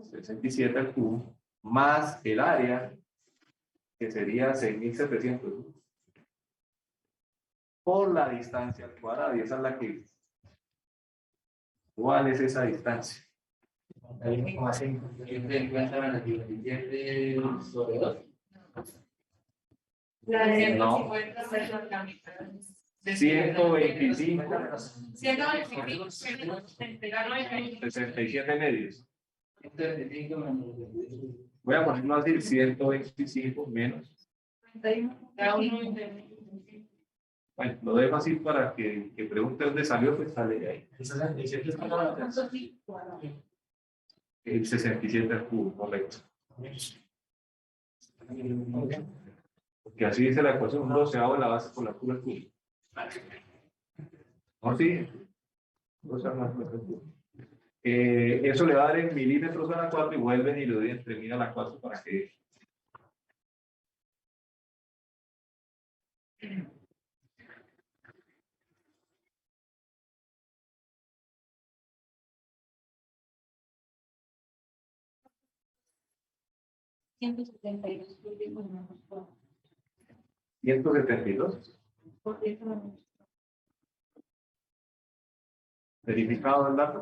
Speaker 1: 67 al cubo, más el área, que sería 6700. Por la distancia al cuadrado, y esa es la que. ¿Cuál es esa distancia?
Speaker 4: La de
Speaker 1: No.
Speaker 4: 150 pesos la mitad.
Speaker 1: 125,
Speaker 4: 125, entregarlo en
Speaker 1: 67 medios. Voy a ponerlo así, 125 menos.
Speaker 4: 31, cada uno de
Speaker 1: Bueno, lo dejo así para que pregunte dónde salió, pues sale de ahí. El 67 al cubo, correcto. Porque así dice la ecuación, un doceavo de la base por la altura al cubo. ¿No? Sí. Doceavo de la base al cubo. Eso le va a dar en milímetros a la 4 y vuelven y lo dividen entre 1000 a la 4 para que...
Speaker 4: $172.
Speaker 1: 172. Verificado el dato.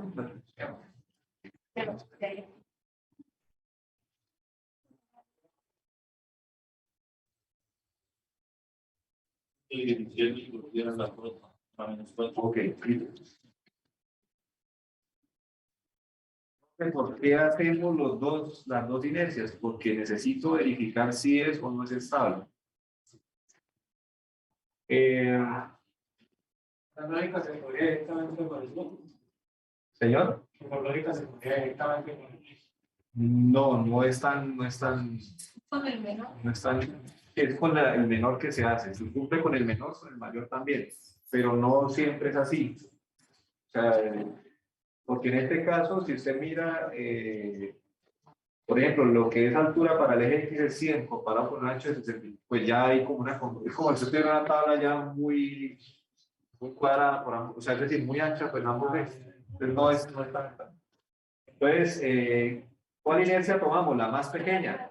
Speaker 1: Ok. ¿Por qué hacemos las dos inercias? Porque necesito verificar si es o no es estable.
Speaker 5: La lógica se podría directamente con el núcleo.
Speaker 1: Señor.
Speaker 5: La lógica se podría directamente con el
Speaker 1: No es tan,
Speaker 4: Con el menor.
Speaker 1: no es tan, es con el menor que se hace. Se cumple con el menor, con el mayor también, pero no siempre es así. O sea, porque en este caso, si usted mira, por ejemplo, lo que es altura para el eje X es 100, comparado con el ancho de 60, pues ya hay como es como si usted tuviera una tabla ya muy cuadrada, por ambos, o sea, es decir, muy ancha, pues ambos ejes. Entonces no es tan. Entonces, ¿cuál inercia tomamos? La más pequeña.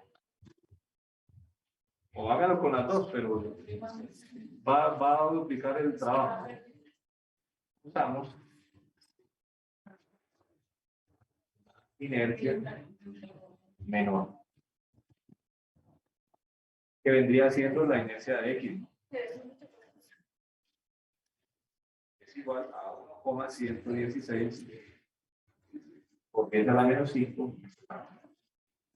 Speaker 1: O hágalo con las dos, pero va a duplicar el trabajo. Usamos inercia menor, que vendría siendo la inercia de X, ¿no? Es igual a 1,116 por 10 a la menos 5.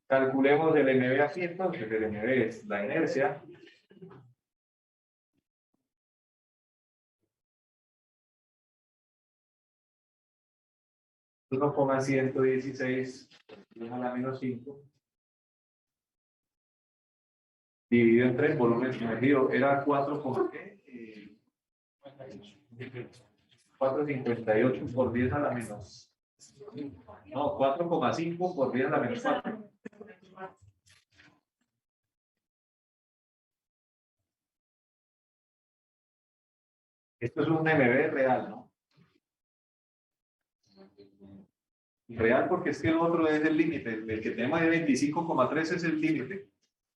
Speaker 1: Calculemos el MB aquí, entonces el MB es la inercia por 1,116 a la menos 5 dividido entre el volumen sumergido era 4,58 por 10 a la menos. No, 4,5 por 10 a la menos 4. Esto es un MB real, ¿no? Real porque es que el otro es el límite. El que tenemos de 25,3 es el límite.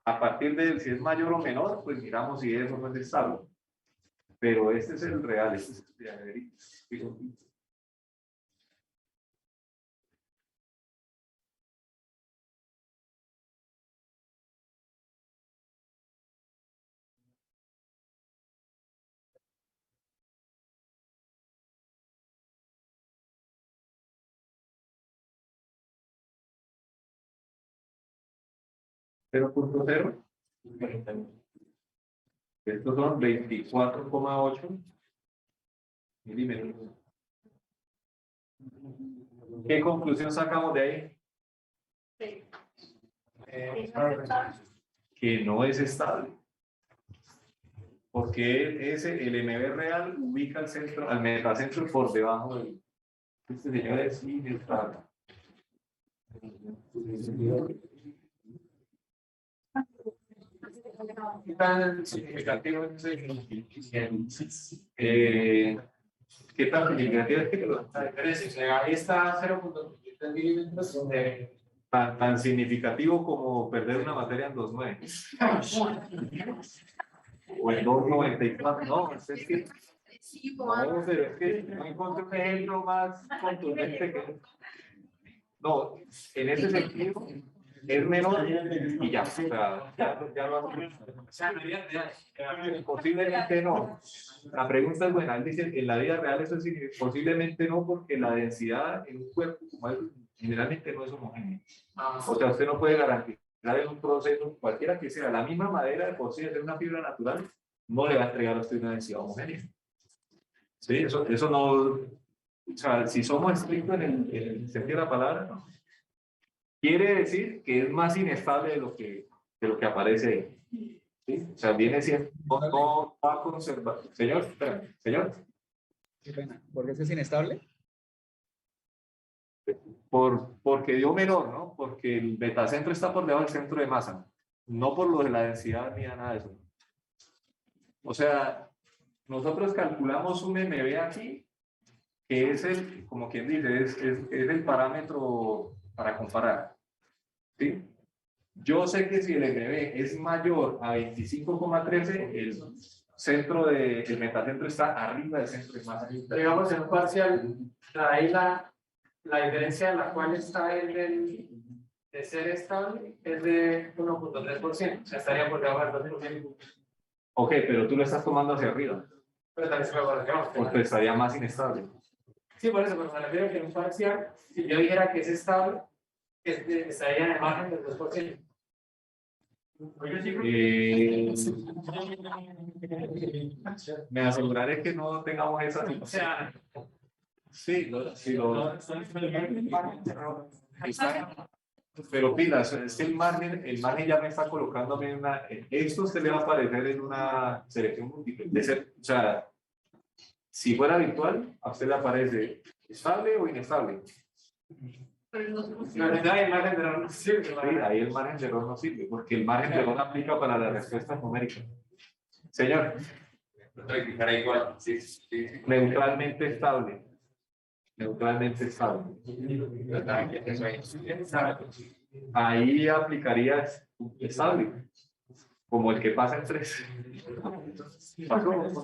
Speaker 1: A partir de él, si es mayor o menor, pues miramos si eso no es estable. Pero este es el real, este es el .0. Estos son 24,8 milímetros. ¿Qué conclusión sacamos de ahí? Que no es estable. Porque el MB real ubica al centro, al metacentro por debajo del. Este señor es inestable. ¿Qué tan significativo es ¿qué tan significativo es
Speaker 5: la diferencia? Ahí está 0.3 milímetros donde
Speaker 1: tan significativo como perder una materia en 2.9 o en 2.94? No, es que no, pero es que no encontré un ejemplo más contundente que no, en ese sentido es menor y ya, o sea, ya lo posiblemente no. La pregunta es buena, él dice, en la vida real eso sí, posiblemente no, porque la densidad en un cuerpo como es, generalmente no es homogénea. O sea, usted no puede garantizar en un proceso, cualquiera que sea, la misma madera de por sí, de ser una fibra natural, no le va a entregar a usted una densidad homogénea. Sí, eso no, o sea, si somos estrictos en el sentido de la palabra, no. Quiere decir que es más inestable de lo que aparece ahí. ¿Sí? O sea, viene siendo, no va a conservar. Señor, espérame, señor.
Speaker 2: Qué pena. ¿Por qué es inestable?
Speaker 1: Porque dio menor, ¿no? Porque el metacentro está por debajo del centro de masa. No por lo de la densidad ni nada de eso. O sea, nosotros calculamos un MB aquí, que es el, como quien dice, es el parámetro para comparar. ¿Sí? Yo sé que si el MB es mayor a 25,13, el centro el metacentro está arriba del centro de masa.
Speaker 5: Digamos en un parcial, ahí la diferencia en la cual está el de ser estable es de 1.3%, o sea, estaría por debajo del 2%.
Speaker 1: Ok, pero tú lo estás tomando hacia arriba,
Speaker 5: Pero también se me acuerda, digamos,
Speaker 1: porque estaría más inestable.
Speaker 5: sí, por eso, pero me refiero que en un parcial, si yo dijera que es estable, estaría en el margen del 2%.
Speaker 1: Me aseguraré que no tengamos esa
Speaker 5: O
Speaker 1: situación.
Speaker 5: sea,
Speaker 1: Sí, pero pilas, es que el margen ya me está colocándome en una. Esto se le va a aparecer en una selección múltiple. O sea, si fuera virtual, a usted le aparece estable o inestable.
Speaker 4: Pero no
Speaker 5: no, no hay margen de error, no sirve,
Speaker 1: Sí, ahí el margen de error no sirve, porque el margen de error aplica para la respuesta numérica. Señor. Igual, sí. Neutralmente estable. Neutralmente estable. Ahí aplicaría estable, como el que pasa en 3. Pasó.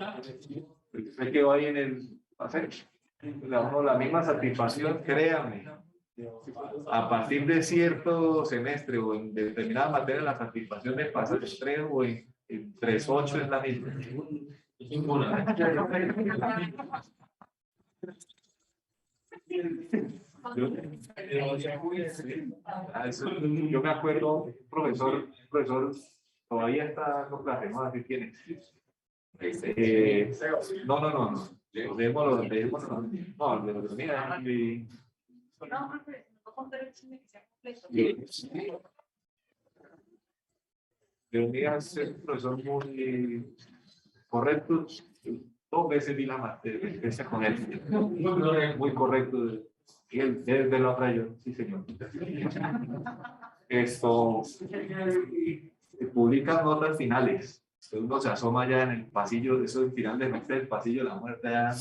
Speaker 1: Se quedó ahí en el paseo. La misma satisfacción, créame. A partir de cierto semestre o en determinada materia, la satisfacción de pasar en 3 o en 3.8 es la misma. Yo me acuerdo, un profesor todavía está dando clases, no así tiene. No, dejémoslo, mira,
Speaker 4: No, profe, no contar el chisme que sea completo.
Speaker 1: Leonidas es un profesor muy correcto. 2 veces vi la materia con él. Muy correcto. Y él desde la otra yo, sí señor. Esto publica notas finales. Uno se asoma ya en el pasillo, eso es el final de semestre, el pasillo de la muerte, ya,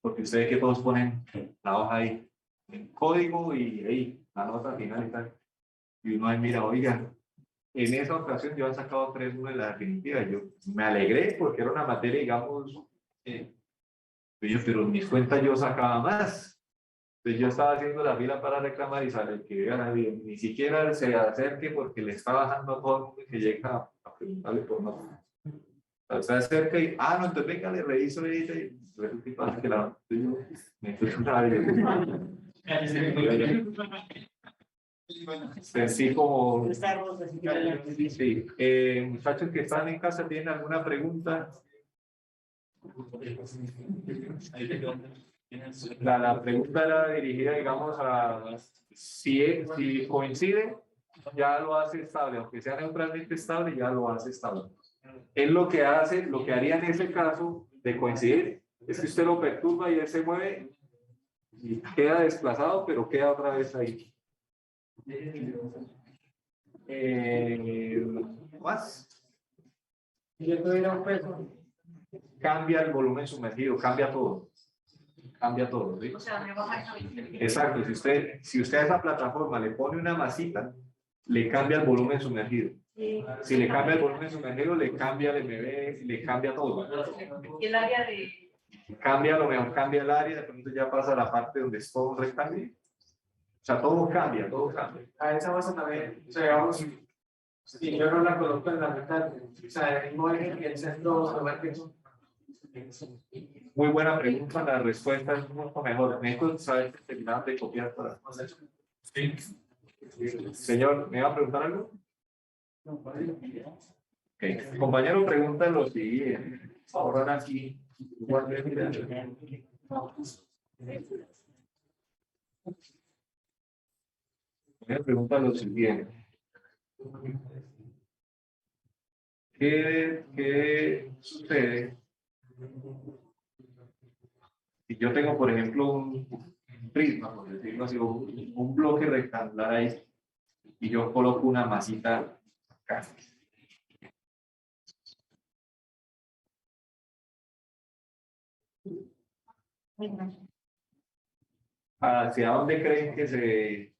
Speaker 1: porque ustedes que todos ponen la hoja ahí, en código y ahí, la nota final y tal. Y uno ahí mira, oiga, en esa ocasión yo he sacado 3.1 en la definitiva. Yo me alegré porque era una materia, digamos, pero en mis cuentas yo sacaba más. Entonces yo estaba haciendo la fila para reclamar y sale el que gana bien. Ni siquiera se acerque porque le está bajando a todo el mundo que llega a preguntarle por nota. Se acerca y, no, entonces venga, le reviso y resulta que la me fui sí, como sí. Muchachos que están en casa, ¿tienen alguna pregunta? La pregunta era dirigida, digamos, a si coincide, ya lo hace estable, aunque sea neutralmente estable, ya lo hace estable. Él lo que haría en ese caso de coincidir, es que usted lo perturba y él se mueve y queda desplazado, pero queda otra vez ahí. Más.
Speaker 5: si yo tuviera un peso,
Speaker 1: Cambia el volumen sumergido, cambia todo. Cambia todo, ¿sí?
Speaker 4: O sea, me baja esa 20.
Speaker 1: Exacto, si usted a esa plataforma le pone una masita, le cambia el volumen sumergido. Si le cambia el volumen sumergido, le cambia el MB, le cambia todo.
Speaker 4: Y el área de.
Speaker 1: Cambia, a lo mejor cambia el área, de pronto ya pasa a la parte donde es todo un rectángulo. sea, todo cambia, todo cambia.
Speaker 5: A esa base también, o sea, digamos, si yo no la coloco en la mitad, o sea, el mismo eje que el centro de vértice.
Speaker 1: Muy buena pregunta, la respuesta es mucho mejor. Necesito saber que terminaron de copiar para... Sí. Señor, ¿me iba a preguntar algo? Okay. Compañero, pregunta lo siguiente. Ahora aquí. Me pregunta lo siguiente. ¿Qué sucede si yo tengo, por ejemplo, un prisma, por decirlo así, un bloque rectangular ahí, y yo coloco una masita acá? ¿Hacia dónde creen que se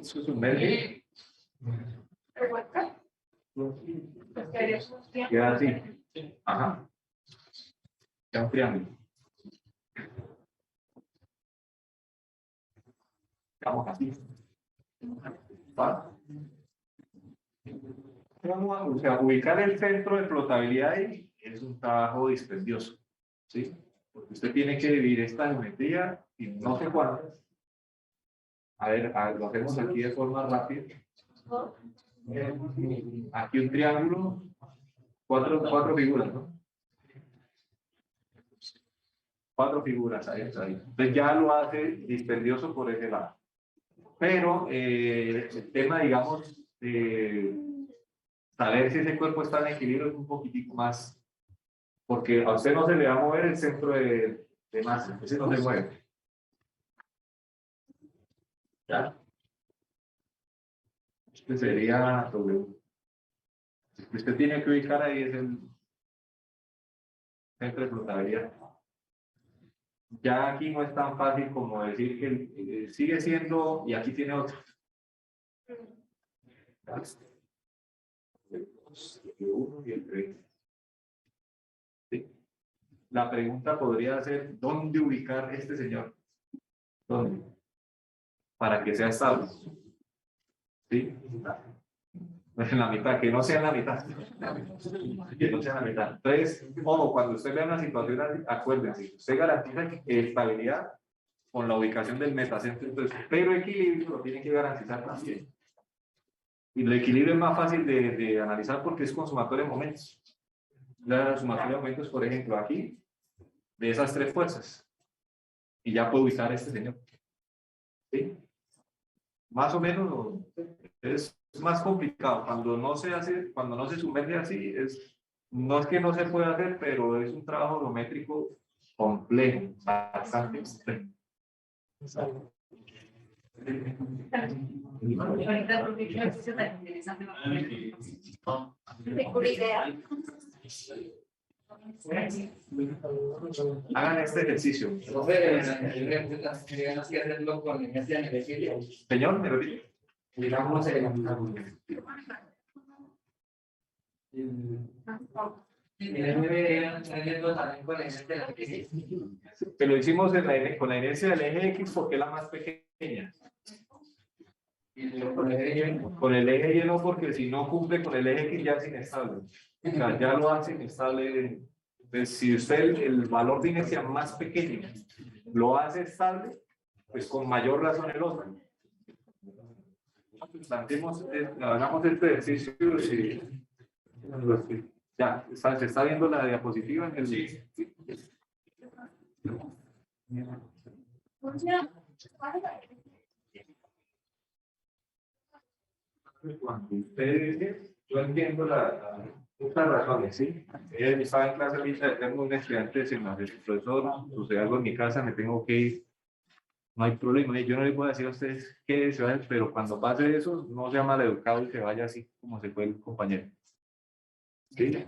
Speaker 1: sumerge?
Speaker 4: ¿Revuelta?
Speaker 1: Queda así. Ajá. Queda un triángulo. Vamos así. ¿Va? O sea, ubicar el centro de flotabilidad ahí es un trabajo dispendioso, ¿sí? Porque usted tiene que dividir esta geometría y no sé cuántas. A ver, lo hacemos aquí de forma rápida. Aquí un triángulo, cuatro figuras, ¿no? 4 figuras ahí. Entonces ya lo hace dispendioso por ese lado. Pero el tema, digamos, saber si ese cuerpo está en equilibrio es un poquitico más, porque a usted no se le va a mover el centro de masa, ese no se mueve. ¿Ya? Este sería W. Lo que usted tiene que ubicar ahí es el centro de flotabilidad. Ya aquí no es tan fácil como decir que sigue siendo, y aquí tiene otro. El 1 y el 3. ¿Sí? La pregunta podría ser, ¿dónde ubicar este señor? ¿Dónde? Para que sea estable. ¿Sí? En la mitad, que no sea en la mitad. Que no sea en la mitad. Entonces, ojo, cuando usted vea una situación así, acuérdense, usted garantiza estabilidad con la ubicación del metacentro, entonces, pero equilibrio lo tiene que garantizar también. Y el equilibrio es más fácil de analizar porque es con sumatoria de momentos. La sumatoria de momentos, por ejemplo, aquí, de esas 3 fuerzas. Y ya puedo ubicar a este señor. ¿Sí? Más o menos es más complicado. Cuando no se hace, cuando no se sumerge así, no es que no se pueda hacer, pero es un trabajo geométrico complejo, bastante complejo.
Speaker 4: Ahorita porque creo que se tan interesante. Tengo una idea.
Speaker 1: Hagan este ejercicio. Señor, ¿me repite?
Speaker 5: Digamos,
Speaker 1: Que lo hicimos con la inercia del eje X porque es la más pequeña. Con el eje Y no, porque si no cumple con el eje X ya es inestable. O sea, ya lo hace inestable. Entonces, si usted el valor de inercia más pequeño lo hace estable, pues con mayor razón el otro. Hagamos este ejercicio y ya, se está viendo la diapositiva en el... Cuando ustedes, yo entiendo muchas razones, ¿sí? Estaba en clase ahorita, tengo un estudiante de semestre, profesor, sucede algo en mi casa, me tengo que ir, no hay problema, yo no les voy a decir a ustedes qué se va, pero cuando pase eso, no sea maleducado y se vaya así como se fue el compañero. ¿Sí?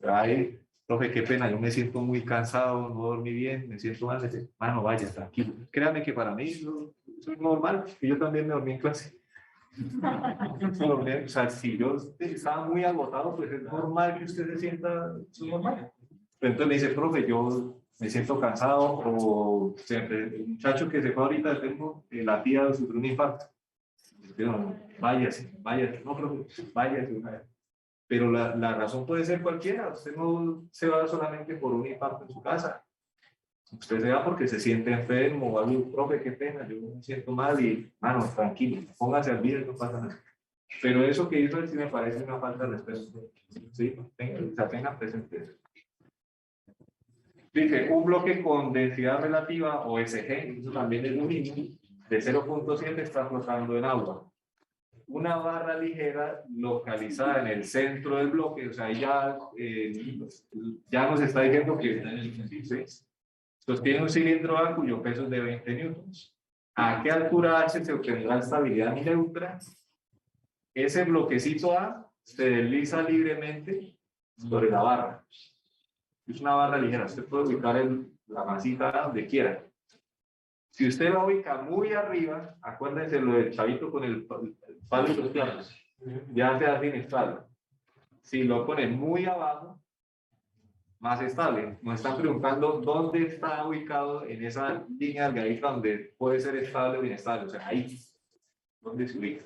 Speaker 1: Ay, profe, qué pena, yo me siento muy cansado, no dormí bien, me siento mal, mano, vaya, tranquilo. Créame que para mí eso es normal, que yo también me dormí en clase. O sea, si yo estaba muy agotado, pues es normal que usted se sienta, eso es normal. Pero entonces me dice, profe, yo me siento cansado, o el muchacho que se fue ahorita, tengo la tía sufrió un infarto. Pero, váyase, no, pero váyase una vez. Pero la razón puede ser cualquiera. Usted no se va solamente por un infarto en su casa. Usted se va porque se siente enfermo o algo, profe, qué pena, yo me siento mal y, mano, tranquilo, póngase al día, no pasa nada. Pero eso que hizo él sí me parece una falta de respeto. Sí, tenga presente eso. Dice, un bloque con densidad relativa, o SG, eso también es lo mismo, de 0.7 está flotando en agua. Una barra ligera localizada en el centro del bloque, o sea, ya nos está diciendo que sostiene un cilindro A cuyo peso es de 20 newtons. ¿A qué altura H se obtendrá estabilidad neutra? Ese bloquecito A se desliza libremente sobre la barra. Es una barra ligera, usted puede ubicar la masita donde quiera. Si usted la ubica muy arriba, acuérdense lo del chavito con el palo y los planos, ya se hace inestable. Si lo pone muy abajo, más estable. Nos están preguntando dónde está ubicado en esa línea delgadita donde puede ser estable o inestable. O sea, ahí, ¿dónde se ubica?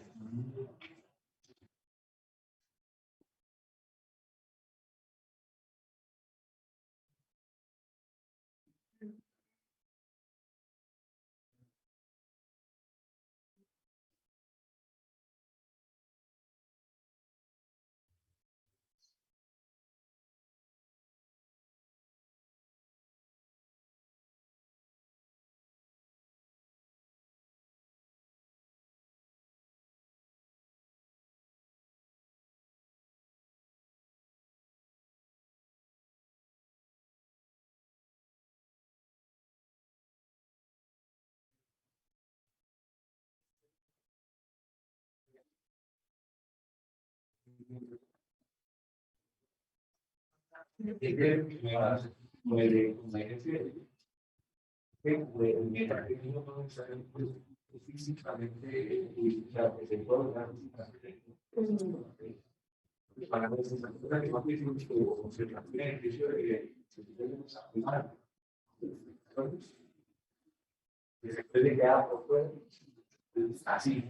Speaker 1: Así.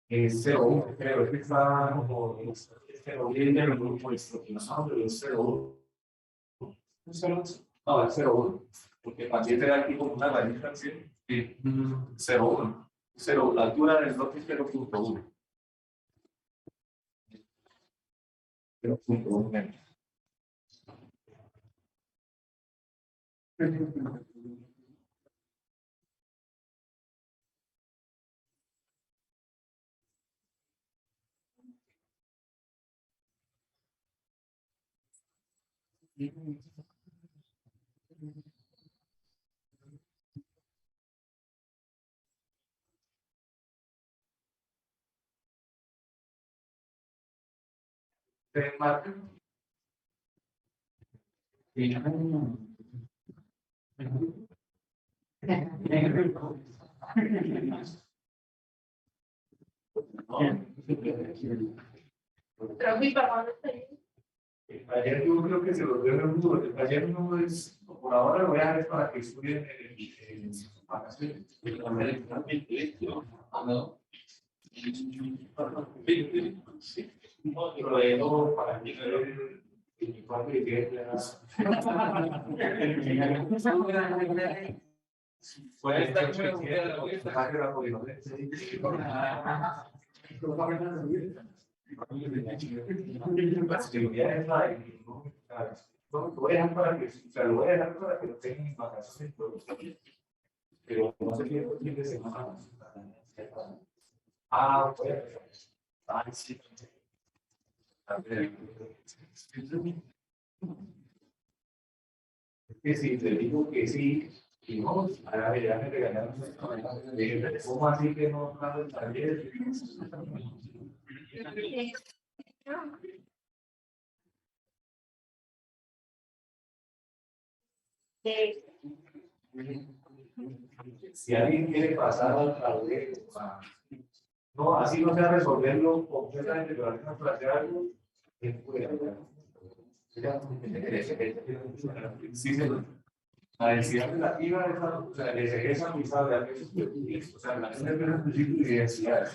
Speaker 1: Es cero, creo que está como cero, viene el grupo de no, pero es cero. No, es 0,1. Porque también te da aquí como una rayita, ¿sí? Sí. 0,1. 0, la altura del bloque es 0.1. 0.1. ¿Se marca? Sí.
Speaker 4: Pero mi papá no está ahí.
Speaker 1: El taller yo creo que se los veo en el mundo. El taller no es, por ahora lo voy a dejar para que estudien en vacaciones. Sí. Lo dejo para que el cuarto de tierras. Puede estar lo voy a dejar para que, o sea, lo voy a dejar para que lo tengan en vacaciones, pero no sé qué fin de semana. Ah, pues. Ah, sí. A ver. Es que si te digo que sí, y no, a ver, ya me regañaron. ¿Cómo así que no hago el taller?
Speaker 4: Sí.
Speaker 1: Si alguien quiere pasar al tablero, no, así no sea resolverlo completamente, pero al menos plantear algo, que puede hacer. Sí, la densidad relativa es la, o sea, les regresa mi sabe a veces, o sea, la principio de densidad.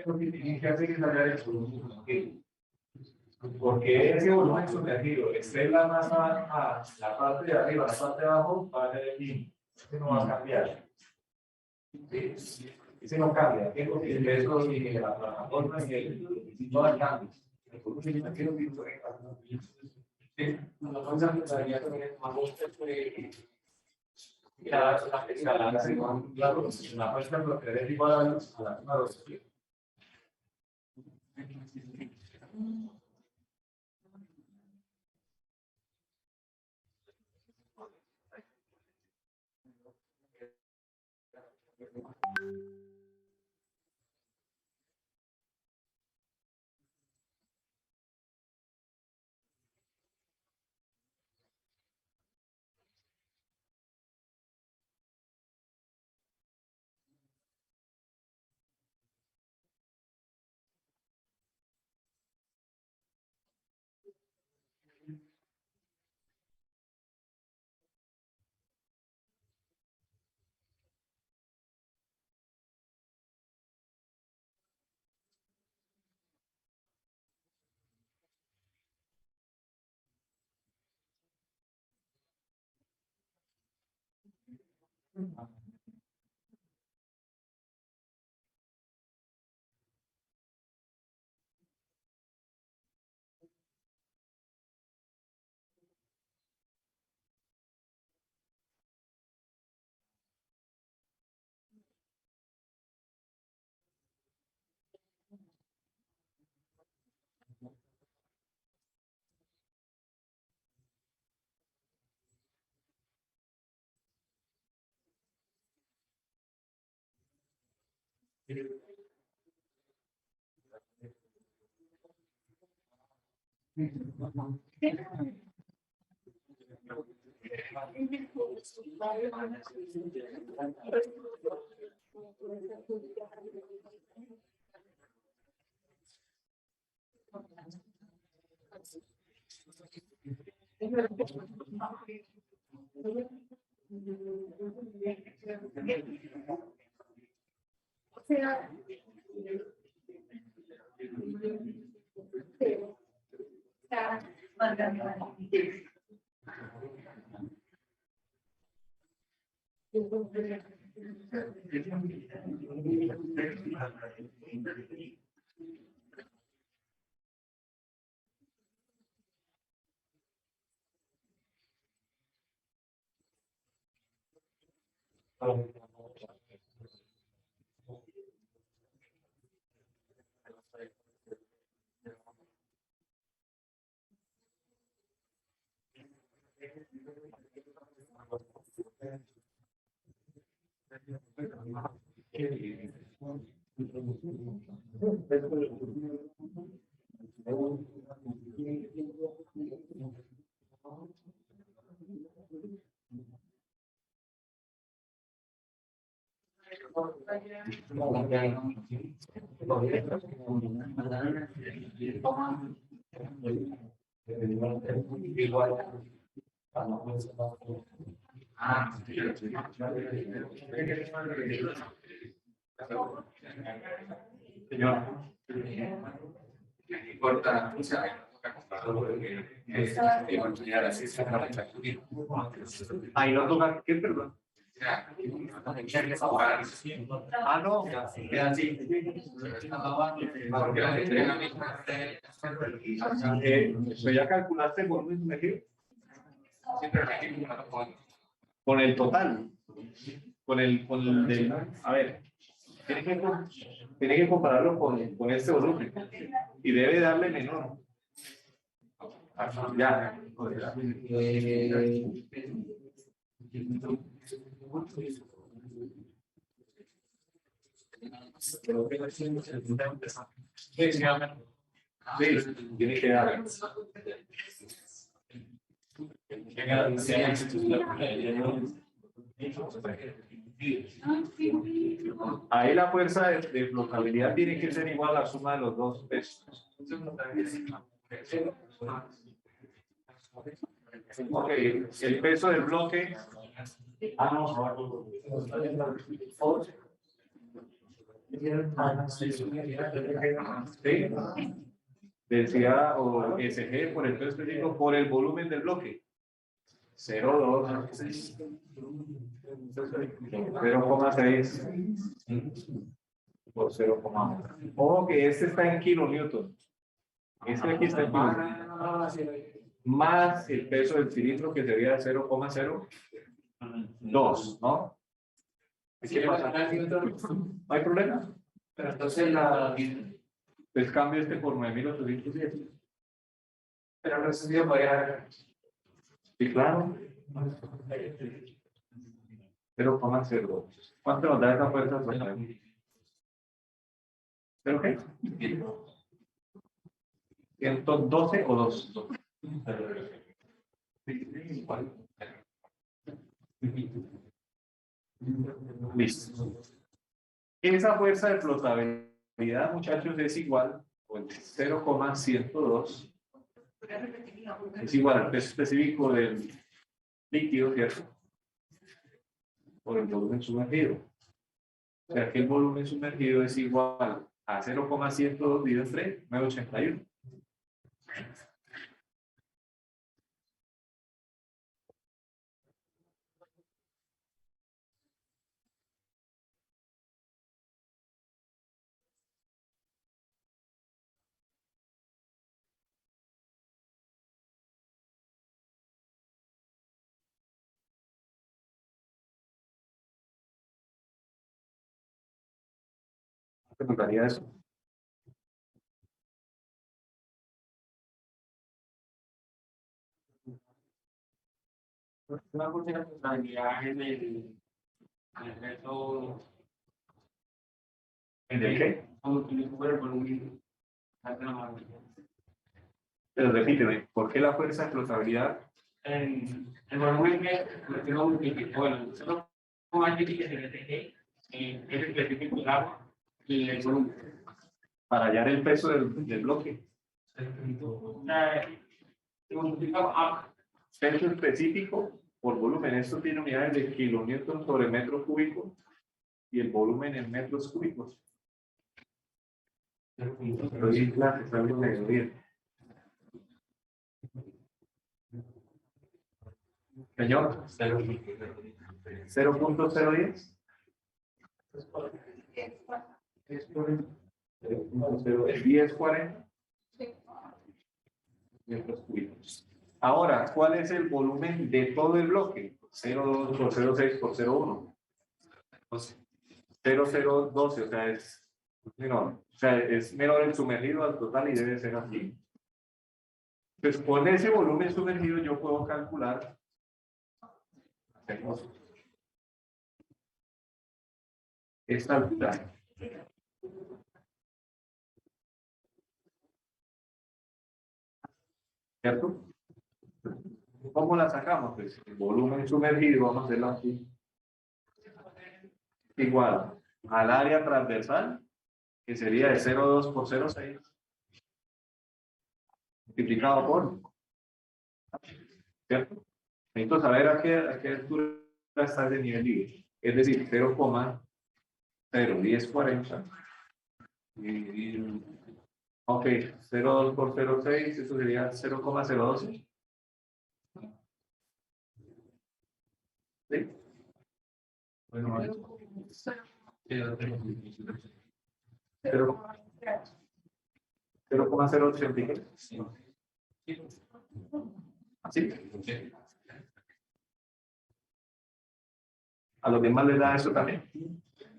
Speaker 1: Lo que tienen que hacer es hablar del volumen sumergido. Porque ese volumen sumergido esté en la masa a la parte de arriba, la parte de abajo, va a ser el mismo. Ese no va a cambiar. ¿Sí? Ese no cambia. Tengo que el peso y la plataforma y el no hay cambios. El volumen sumergido es diferente. ¿Sí? La fuerza de pensabilidad también es más claro, la fuerza de lo que es igual a la misma velocidad.
Speaker 4: O sea, está mandando.
Speaker 1: Señor. No importa, o sea, ahí no toca, ¿qué perdón? Ah, no, queda así. ¿Pues ya calculaste el volumen sumergido? Con el total. Con el del, a ver, tiene que compararlo con este volumen. Y debe darle menor. Ya. Sí, tiene que dar. Ahí la fuerza de flotabilidad tiene que ser igual a la suma de los dos pesos. Ok, el peso del bloque. Sí. Densidad o SG por el peso específico por el volumen del bloque. 0,2. 0,6 por 0,1. Ojo que este está en kilonewton. Este aquí está en kilonewton. Más el peso del cilindro que sería 0,02, ¿no? ¿Qué pasa? No hay problema.
Speaker 5: Pero entonces
Speaker 1: Pues cambio este por 9.810.
Speaker 5: pero no sé si yo podría.
Speaker 1: Sí, claro. 0,02. ¿Cuánto nos da esa fuerza? ¿Pero qué? 112 o 2. Listo. Esa fuerza de flotabilidad, muchachos, es igual, o el 0,102, es igual al peso específico del líquido, ¿cierto? Por el volumen sumergido. O sea que el volumen sumergido es igual a 0,102 dividido entre 981. ¿Qué notaría eso?
Speaker 3: Una funcionalidad en el resto,
Speaker 1: ¿En el qué?
Speaker 3: cuando utilizo el volumen.
Speaker 1: Pero repíteme, ¿por qué la fuerza de flotabilidad?
Speaker 3: El volumen que lo tengo multiplicado, bueno, solo como hay que se es específico del agua y el volumen.
Speaker 1: Para hallar el peso del bloque. Peso específico por volumen. Esto tiene unidades de kilonewton sobre metro cúbico y el volumen en metros cúbicos. Pero sí, claro, está bien. Señor, 0.010. El 1040 metros cúbicos. Ahora, ¿cuál es el volumen de todo el bloque? 0,2 por 0,6 por 0,1. 0,012, o sea, es menor. O sea, es menor el sumergido al total y debe ser así. Pues con ese volumen sumergido yo puedo calcular esta altura. ¿Cierto? ¿Cómo la sacamos? Pues el volumen sumergido, vamos a hacerlo así. Igual al área transversal, que sería de 0,2 por 0,6, multiplicado por, ¿cierto? Necesito saber a qué altura está ese nivel libre. Es decir, 0,012 0,1040. Dividir. Ok, 0,2 por 0,6, eso sería 0,012. ¿Sí? Bueno, 0,080. ¿Así? ¿A los demás les da eso también?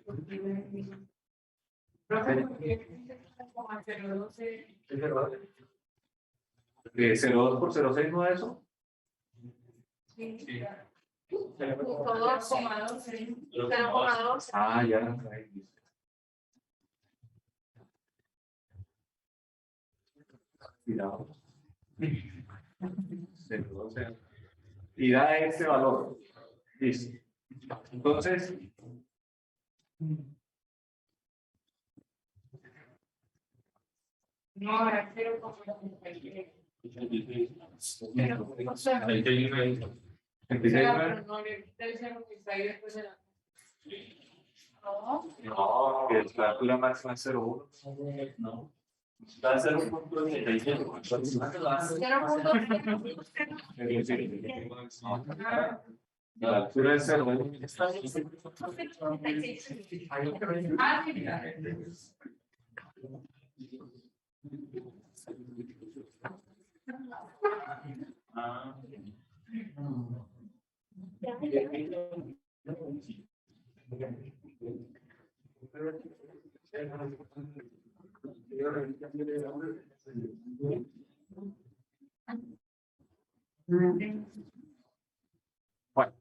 Speaker 1: 0,2 por 0,6 no es eso.
Speaker 4: Sí. 0,2.
Speaker 1: Ah, ya. Cuidado. 0,2. Y da ese valor. Listo. Entonces,
Speaker 4: No, era 0,96.
Speaker 1: 26.
Speaker 4: No, le quita el 0 que está ahí después de la. No.
Speaker 1: No, que la altura máxima es 0,1.
Speaker 3: No. Está a 0,87.
Speaker 4: 0,0.
Speaker 1: La altura es 0,1.
Speaker 4: Ah, sí.
Speaker 1: Bueno,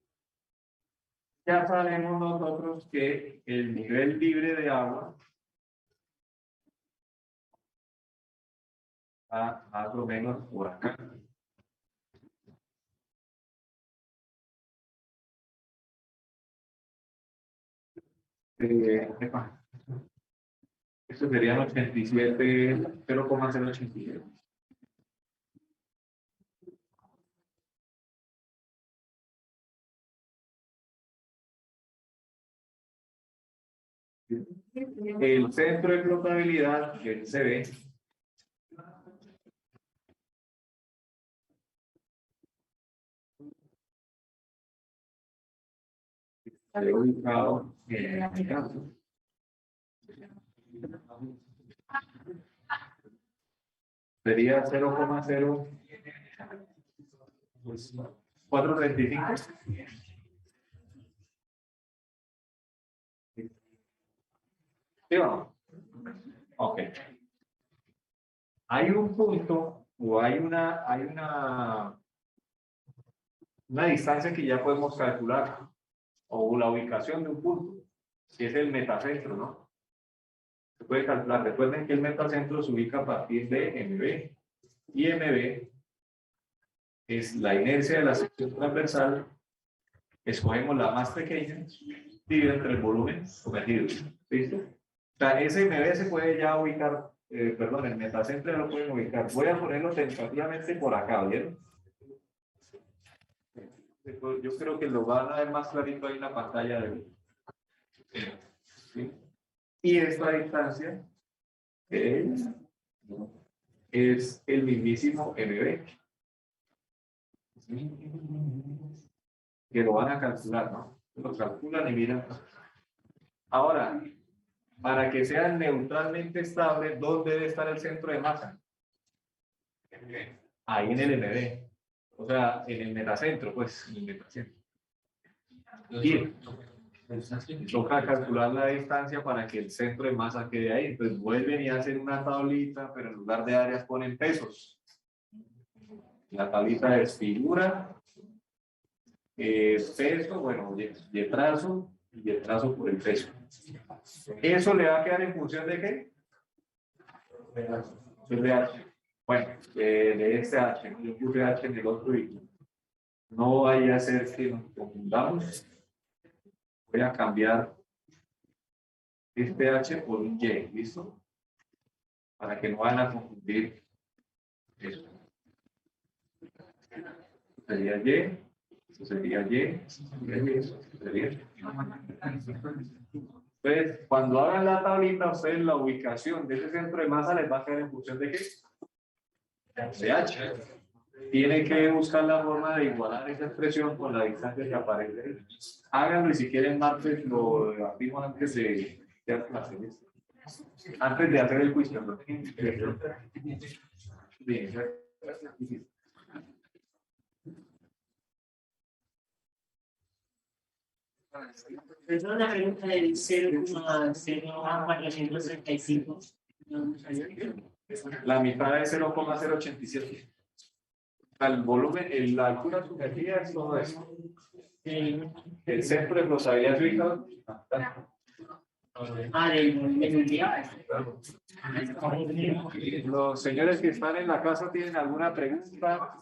Speaker 1: ya sabemos nosotros que el nivel libre de agua está más o menos por acá. Eso serían 87, 0,087. El centro de flotabilidad, que se ve, está ubicado en el caso. Sería 0,0435. ¿Sí o no? Ok. Hay un punto o hay una distancia que ya podemos calcular, o la ubicación de un punto, que es el metacentro, ¿no? Se puede calcular. Recuerden que el metacentro se ubica a partir de MB, y MB es la inercia de la sección transversal. Escogemos la más pequeña, dividido entre el volumen sometido. ¿Listo? O sea, ese MB se puede ya ubicar, perdón, el metacentro ya lo pueden ubicar. Voy a ponerlo tentativamente por acá, ¿vieron? Yo creo que lo van a ver más clarito ahí en la pantalla de. ¿Sí? Y esta distancia es el mismísimo MB. Que lo van a calcular, ¿no? Lo calculan y miran. Ahora, para que sea neutralmente estable, ¿dónde debe estar el centro de masa? Ahí en el MB. O sea, en el metacentro, pues, en el metacentro. Y toca calcular la distancia para que el centro de masa quede ahí. Entonces vuelven y hacen una tablita, pero en lugar de áreas ponen pesos. La tablita es figura, peso, bueno, de trazo y de trazo por el peso. ¿Eso le va a quedar en función de qué? De H. Bueno, de este H. Yo puse H en el otro y no vaya a ser que nos confundamos. Voy a cambiar este H por un Y, ¿listo? Para que no vayan a confundir esto. Sería Y, esto sería Y, esto sería Y. Entonces, cuando hagan la tablita, ustedes la ubicación de ese centro de masa les va a quedar en función de qué? De H. Tiene que buscar la forma de igualar esa expresión con la distancia que aparece ahí. Háganlo y si quieren martes lo debatimos antes de hacer esto. Antes de hacer el juicio. ¿No? Bien.
Speaker 6: Es una pregunta del 0,0435.
Speaker 1: La mitad es 0,087. El volumen, la altura sumergida es todo eso. El centro de flotabilidad ubicado. Los señores que están en la casa tienen alguna pregunta.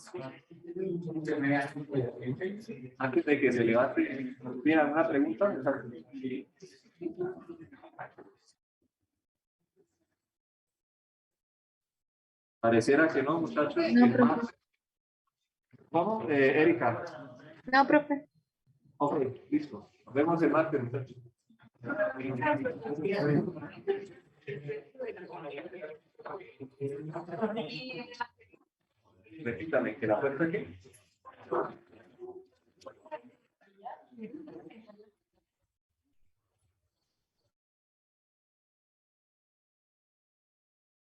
Speaker 1: Antes de que se levante, ¿tienen alguna pregunta? Pareciera que no, muchachos.
Speaker 7: No, profe.
Speaker 1: ¿Cómo? Erika.
Speaker 7: No, profe.
Speaker 1: Ok, listo. Nos vemos el martes, muchachos. Repítame, que la puerta aquí.